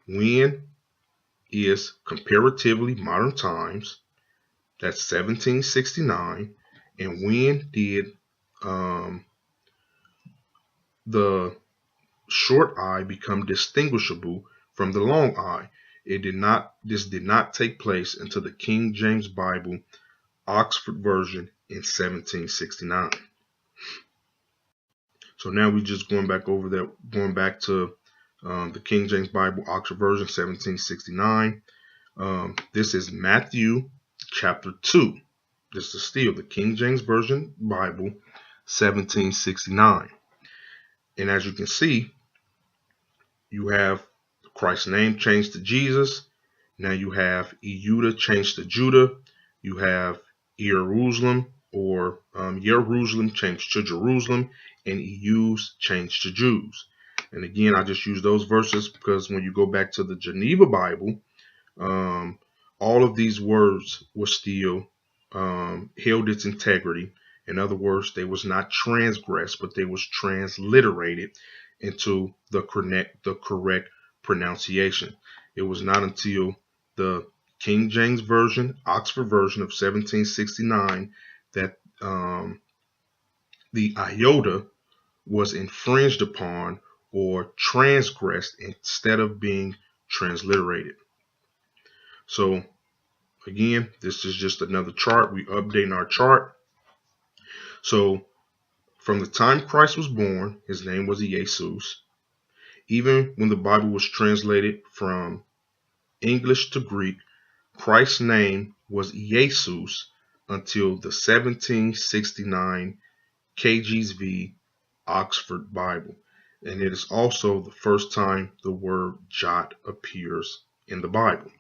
S1: when is comparatively modern times? That's 1769. And when did the short I become distinguishable from the long I? This did not take place until the King James Bible, Oxford version in 1769. So now we're just going back over that, going back to the King James Bible, Oxford version, 1769. This is Matthew chapter 2. This is still the King James Version Bible, 1769. And as you can see, you have Christ's name changed to Jesus. Now you have Iuda changed to Judah. You have Jerusalem or Jerusalem changed to Jerusalem, and Iesous changed to Jews. And again, I just use those verses because when you go back to the Geneva Bible, all of these words were still held its integrity. In other words, they was not transgressed, but they was transliterated into the correct pronunciation. It was not until the King James Version, Oxford version of 1769 that the iota was infringed upon or transgressed instead of being transliterated. So again, this is just another chart. We updating our chart. So from the time Christ was born, his name was Iesous. Even when the Bible was translated from English to Greek, Christ's name was Iesous until the 1769 KJV Oxford Bible. And it is also the first time the word jot appears in the Bible.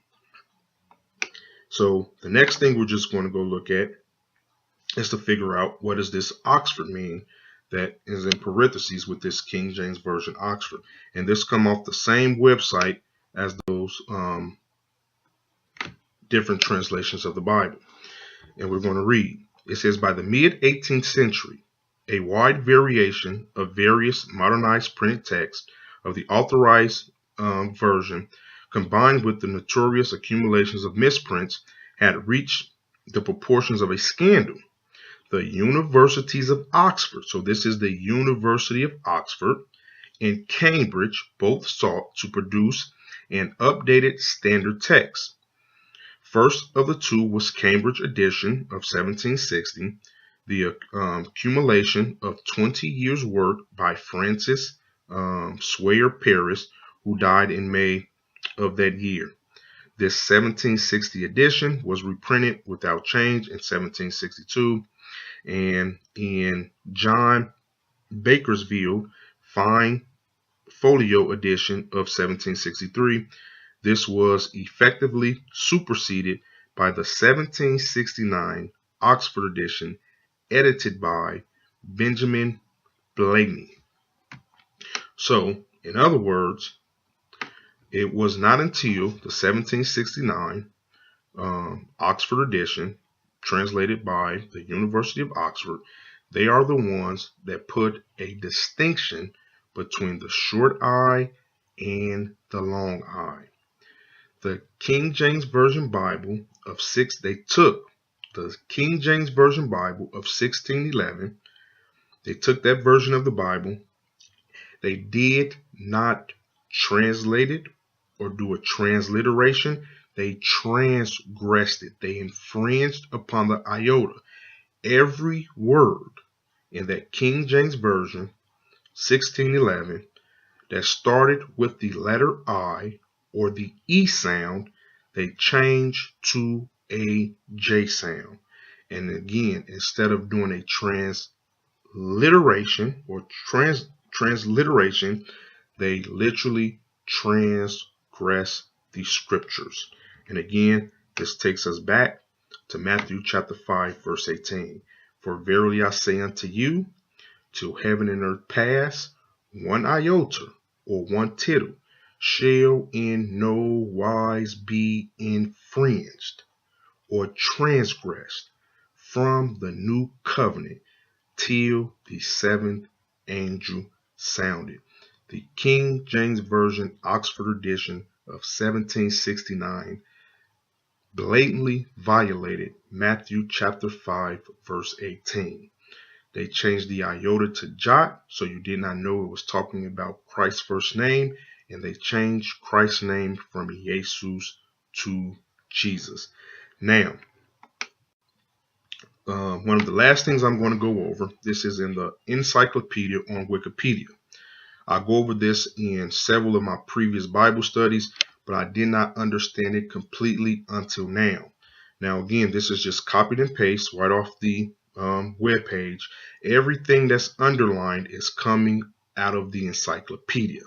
S1: So the next thing we're just going to go look at is to figure out what does this Oxford mean that is in parentheses with this King James Version Oxford. And this come off the same website as those different translations of the Bible. And we're going to read. It says, by the mid-18th century, a wide variation of various modernized printed texts of the authorized version, combined with the notorious accumulations of misprints, had reached the proportions of a scandal. The universities of Oxford, so this is the University of Oxford, and Cambridge both sought to produce an updated standard text. First of the two was Cambridge edition of 1760, the accumulation of 20 years' work by Francis Swayer Paris, who died in May of that year. This 1760 edition was reprinted without change in 1762, and in John Bakersfield fine folio edition of 1763, this was effectively superseded by the 1769 Oxford edition, edited by Benjamin Blaney. So, in other words, it was not until the 1769 Oxford edition, translated by the University of Oxford, they are the ones that put a distinction between the short I and the long I. The King James Version Bible of they took the King James Version Bible of 1611. They took that version of the Bible. They did not translate it or do a transliteration. They transgressed it. They infringed upon the iota. Every word in that King James Version 1611 that started with the letter I or the E sound, they changed to a J sound. And again, instead of doing a transliteration or transliteration, they literally transgress the scriptures. And again, this takes us back to Matthew chapter 5, verse 18. For verily I say unto you, till heaven and earth pass, one iota or one tittle shall in no wise be infringed or transgressed from the new covenant till the seventh angel sounded. The King James Version Oxford edition of 1769 blatantly violated Matthew chapter 5, verse 18. They changed the iota to jot, so you did not know it was talking about Christ's first name, and they changed Christ's name from Iesous to Jesus. Now, one of the last things I'm going to go over, this is in the encyclopedia on Wikipedia. I go over this in several of my previous Bible studies, but I did not understand it completely until now. Now, again, this is just copied and paste right off the web page. Everything that's underlined is coming out of the encyclopedia.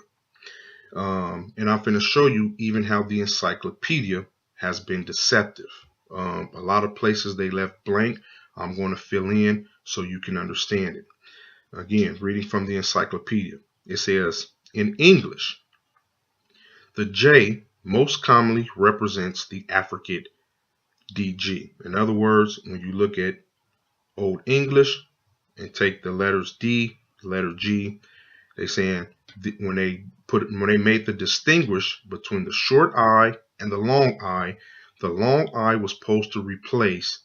S1: And I'm going to show you even how the encyclopedia has been deceptive. A lot of places they left blank. I'm going to fill in so you can understand it. Again, reading from the encyclopedia. It says, in English, the J most commonly represents the affricate DG. In other words, when you look at Old English and take the letters D, the letter G, they're saying when they made the distinguish between the short I and the long I was supposed to replace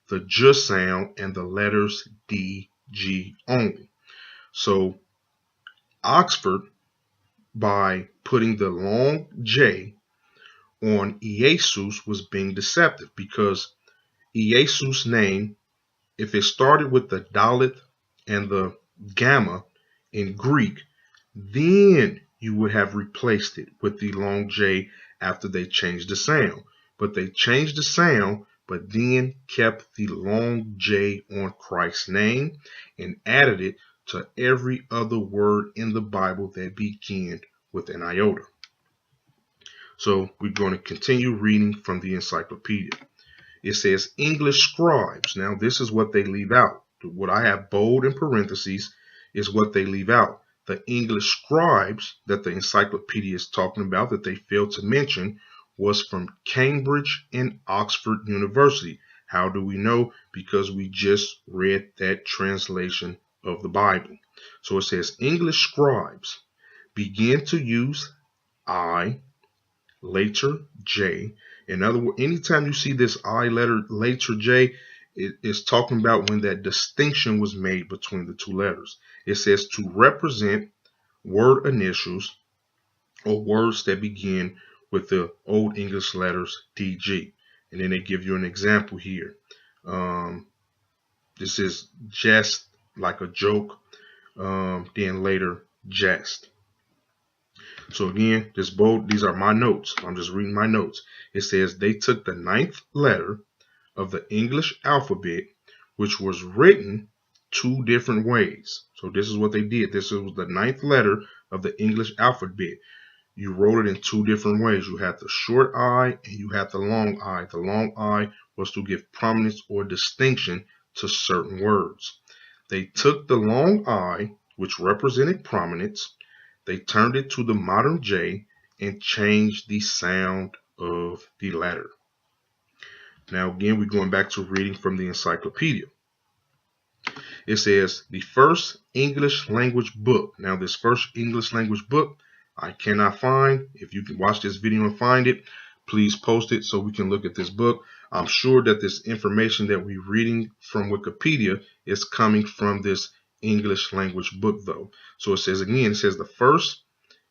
S1: the J sound and the letters D, G only. So Oxford, by putting the long J on Iesous, was being deceptive, because Iesous' name, if it started with the Dalet and the Gamma in Greek, then you would have replaced it with the long J after they changed the sound. But they changed the sound but then kept the long J on Christ's name and added it to every other word in the Bible that began with an iota. So we're going to continue reading from the encyclopedia. It says English scribes. Now this is what they leave out. What I have bold in parentheses is what they leave out. The English scribes that the encyclopedia is talking about that they failed to mention was from Cambridge and Oxford University. How do we know? Because we just read that translation of the Bible. So it says English scribes began to use I, later J. In other words, anytime you see this I letter later J, it is talking about when that distinction was made between the two letters. It says to represent word initials or words that begin with the Old English letters DG. And then they give you an example here. This is jest, like a joke. Then later jest. So again, this bold, these are my notes. I'm just reading my notes. It says they took the 9th letter of the English alphabet, which was written 2 different ways. So this is what they did. This was the 9th letter of the English alphabet. You wrote it in 2 different ways. You had the short I and you had the long I. The long I was to give prominence or distinction to certain words. They took the long I, which represented prominence. They turned it to the modern J and changed the sound of the letter. Now again, we're going back to reading from the encyclopedia. It says the first English language book. Now this first English language book I cannot find. If you can watch this video and find it, please post it so we can look at this book. I'm sure that this information that we're reading from Wikipedia is coming from this English language book though. So it says again, it says the first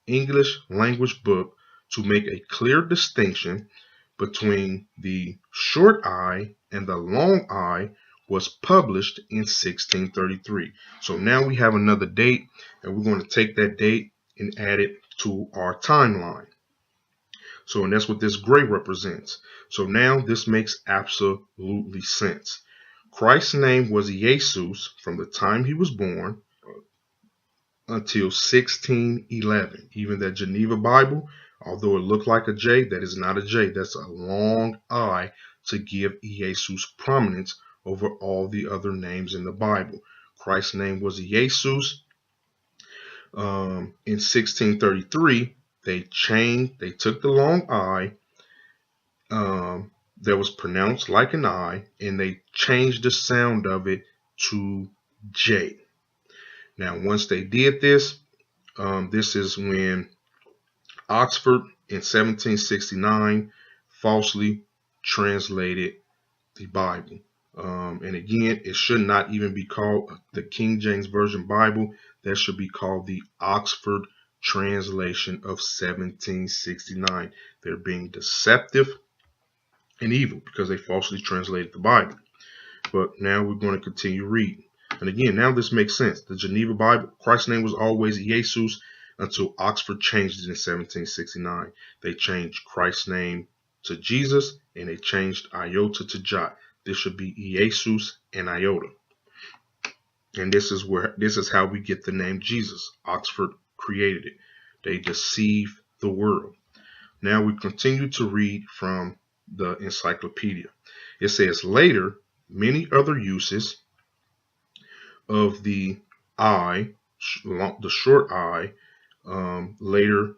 S1: English language book to make a clear distinction between the short I and the long I was published in 1633. So now we have another date, and we're going to take that date and add it to our timeline. So, and that's what this gray represents. So now this makes absolutely sense. Christ's name was Iesous from the time he was born until 1611. Even that Geneva Bible, although it looked like a J, that is not a J. That's a long I to give Iesous prominence over all the other names in the Bible. Christ's name was Iesous. In 1633, they took the long I that was pronounced like an I, and they changed the sound of it to J. Now, once they did this, this is when Oxford in 1769 falsely translated the Bible. And again, it should not even be called the King James Version Bible. That should be called the Oxford Translation of 1769. They're being deceptive and evil because they falsely translated the Bible. But now we're going to continue reading. And again, now this makes sense. The Geneva Bible, Christ's name was always Iesous until Oxford changed it in 1769. They changed Christ's name to Jesus, and they changed iota to jot. This should be Iesous and iota. And this is how we get the name Jesus. Oxford created it. They deceive the world. Now we continue to read from the encyclopedia. It says later, many other uses of the I, the short I, later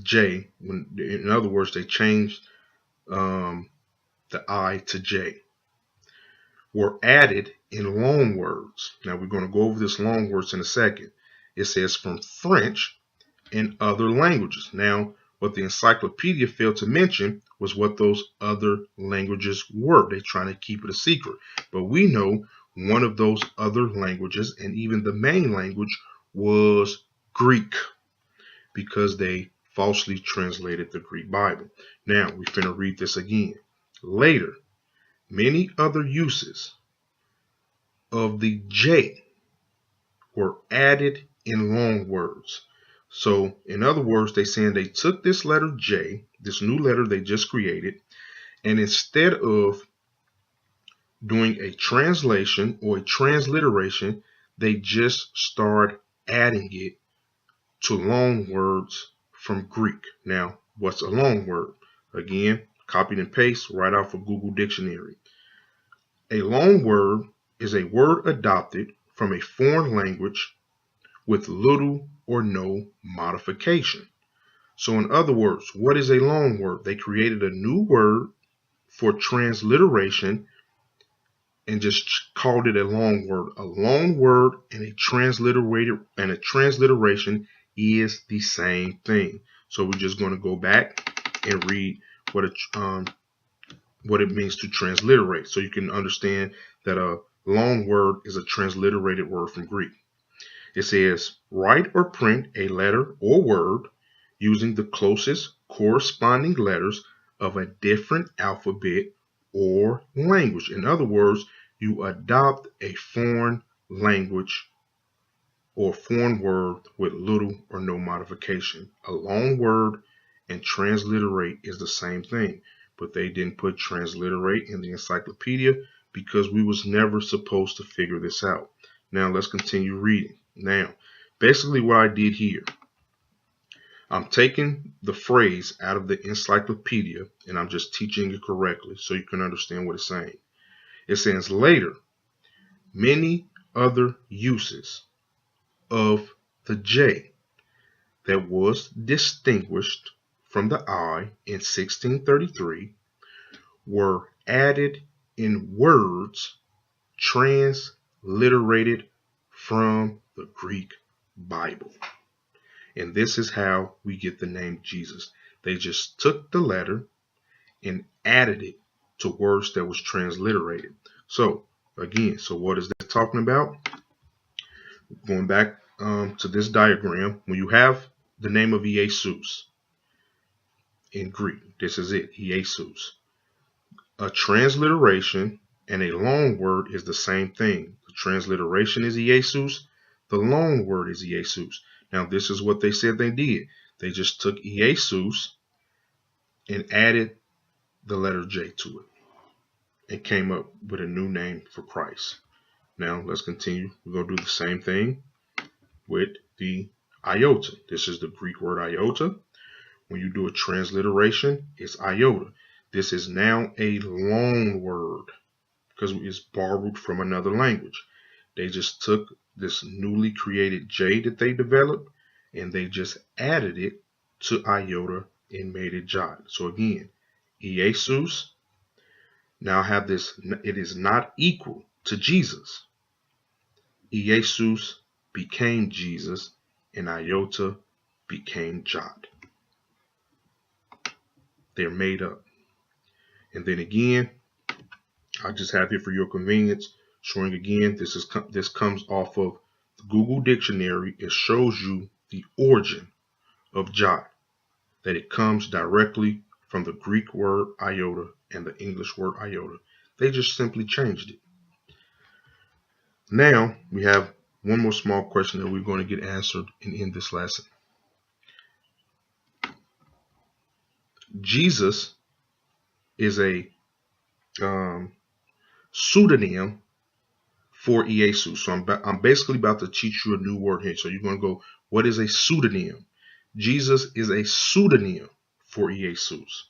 S1: J. In other words, they changed the I to J. Were added in loan words. Now we're going to go over this loan words in a second. It says from French and other languages. Now, what the encyclopedia failed to mention was what those other languages were. They're trying to keep it a secret. But we know one of those other languages, and even the main language, was Greek, because they falsely translated the Greek Bible. Now, we're going to read this again. Later, many other uses of the J were added in long words. So, in other words, they're saying they took this letter J, this new letter they just created, And instead of doing a translation or a transliteration, they just start adding it to loan words from Greek. Now, what's a loan word? Again, copied and paste right off of Google Dictionary. A loan word is a word adopted from a foreign language with little or no modification. So in other words, what is a loan word? They created a new word for transliteration and just called it a loan word. A loan word and a transliteration is the same thing. So we're just going to go back and read what it means to transliterate, so you can understand that a loan word is a transliterated word from Greek. It says, write or print a letter or word using the closest corresponding letters of a different alphabet or language. In other words, you adopt a foreign language or foreign word with little or no modification. A loan word and transliterate is the same thing, but they didn't put transliterate in the encyclopedia because we was never supposed to figure this out. Now let's continue reading. Now, basically what I did here, I'm taking the phrase out of the encyclopedia and I'm just teaching it correctly so you can understand what it's saying. It says later, many other uses of the J that was distinguished from the I in 1633 were added in words transliterated from the Greek Bible. And this is how we get the name Jesus. They just took the letter and added it to words that was transliterated. So again, so what is that talking about? Going back to this diagram, when you have the name of Iesous in Greek, this is it, Iesous. A transliteration and a loan word is the same thing. The transliteration is Iesous. The loan word is Iesous. Now, this is what they said they did. They just took Iesous and added the letter J to it and came up with a new name for Christ. Now, let's continue. We're going to do the same thing with the iota. This is the Greek word iota. When you do a transliteration, it's iota. This is now a loan word because it's borrowed from another language. They just took this newly created J that they developed and they just added it to iota and made it jot. So again, Iesous now have this, it is not equal to Jesus. Iesous became Jesus and iota became jot. They're made up. And then again, I just have here for your convenience, showing again, this comes off of the Google Dictionary. It shows you the origin of jot, that it comes directly from the Greek word iota and the English word iota. They just simply changed it. Now we have one more small question that we're going to get answered and end this lesson. Jesus is a pseudonym for Iesous. So I'm basically about to teach you a new word here. So you're going to go, what is a pseudonym? Jesus is a pseudonym for Iesous.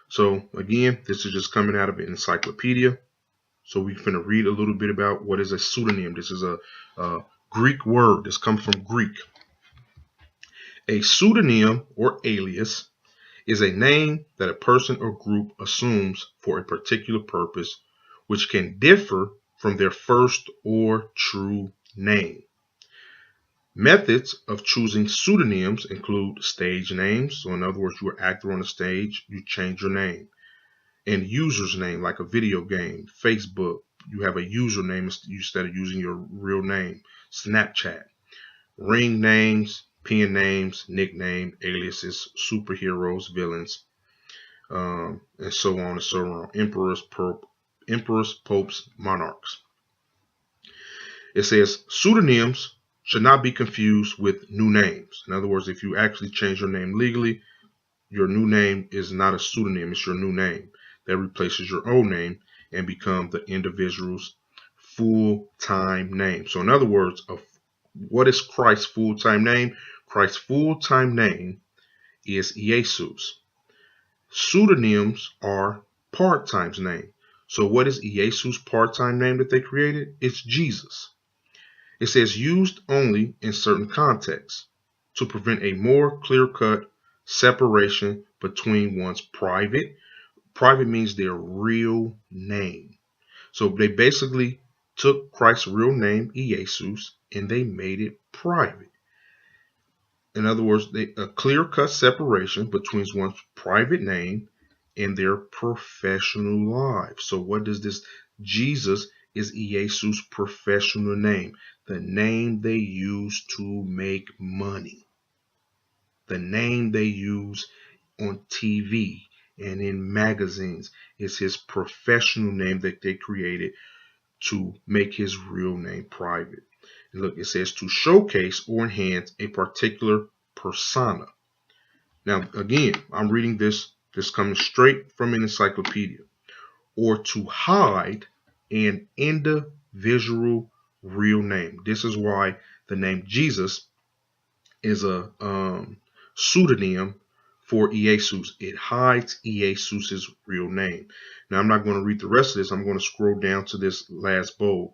S1: So again, this is just coming out of an encyclopedia. So we're going to read a little bit about what is a pseudonym. This is a Greek word. This comes from Greek. A pseudonym or alias is a name that a person or group assumes for a particular purpose, which can differ from their first or true name. Methods of choosing pseudonyms include stage names. So in other words, you're an actor on a stage, you change your name. And user's name, like a video game, Facebook, you have a username instead of using your real name. Snapchat. Ring names, pen names, nickname, aliases, superheroes, villains, and so on and so on. Emperors, popes, monarchs. It says pseudonyms should not be confused with new names. In other words, if you actually change your name legally, your new name is not a pseudonym, it's your new name. that replaces your old name and become the individual's full-time name. So in other words, what is Christ's full-time name? Christ's full-time name is Iesous. Pseudonyms are part-time name. So what is Iesous' part-time name that they created? It's Jesus. It says used only in certain contexts to prevent a more clear-cut separation between one's private. Private means their real name. So they basically took Christ's real name, Iesous, and they made it private. In other words, a clear-cut separation between one's private name and their professional lives. So what does this? Jesus is Iesous' professional name, the name they use to make money, the name they use on TV and in magazines is his professional name that they created to make his real name private. And look, it says to showcase or enhance a particular persona. Now, again, I'm reading this coming straight from an encyclopedia. Or to hide an individual real name. This is why the name Jesus is a pseudonym for Iesous. It hides Iesous' real name. Now, I'm not going to read the rest of this. I'm going to scroll down to this last bold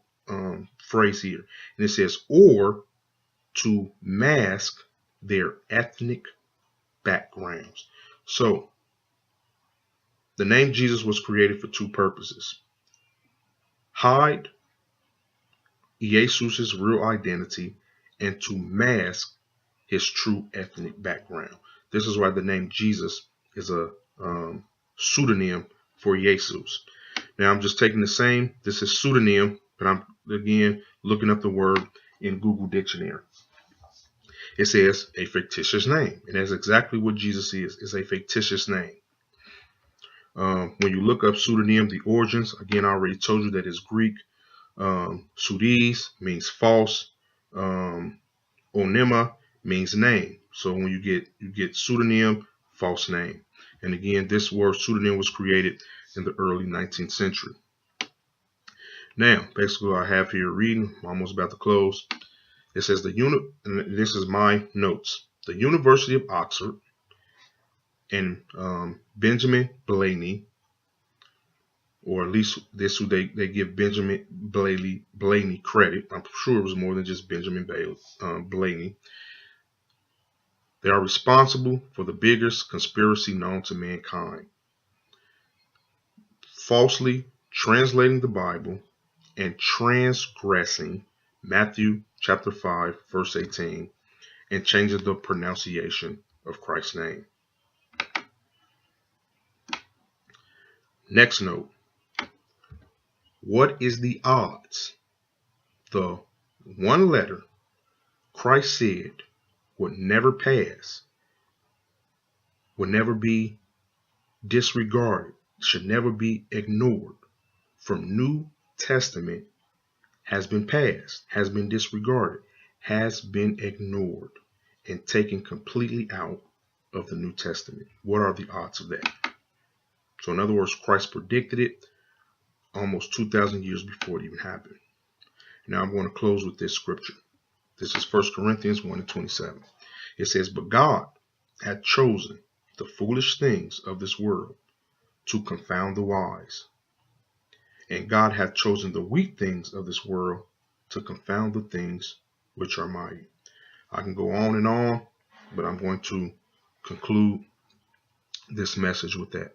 S1: phrase here. And it says, or to mask their ethnic backgrounds. So, the name Jesus was created for two purposes. Hide Iesous' real identity and to mask his true ethnic background. This is why the name Jesus is a pseudonym for Iesous. Now I'm just taking the same, this is pseudonym, but I'm again looking up the word in Google Dictionary. It says a fictitious name, and that's exactly what Jesus is a fictitious name. When you look up pseudonym, the origins, again, I already told you that it's Greek. Pseudis means false. Onyma means name. So when you get pseudonym, false name. And again, this word pseudonym was created in the early 19th century. Now, basically what I have here reading, I'm almost about to close. It says and this is my notes. The University of Oxford and Benjamin Blaney, or at least this who they give Benjamin Blaney credit. I'm sure it was more than just Benjamin Blaney. They are responsible for the biggest conspiracy known to mankind, falsely translating the Bible and transgressing Matthew chapter 5, verse 18, and changing the pronunciation of Christ's name. Next note. What is the odds the one letter Christ said would never pass, would never be disregarded, should never be ignored from New Testament has been passed, has been disregarded, has been ignored, and taken completely out of the New Testament? What are the odds of that? So in other words, Christ predicted it almost 2,000 years before it even happened. Now I'm going to close with this scripture. This is 1 Corinthians 1:27. It says, but God had chosen the foolish things of this world to confound the wise. And God hath chosen the weak things of this world to confound the things which are mighty. I can go on, but I'm going to conclude this message with that.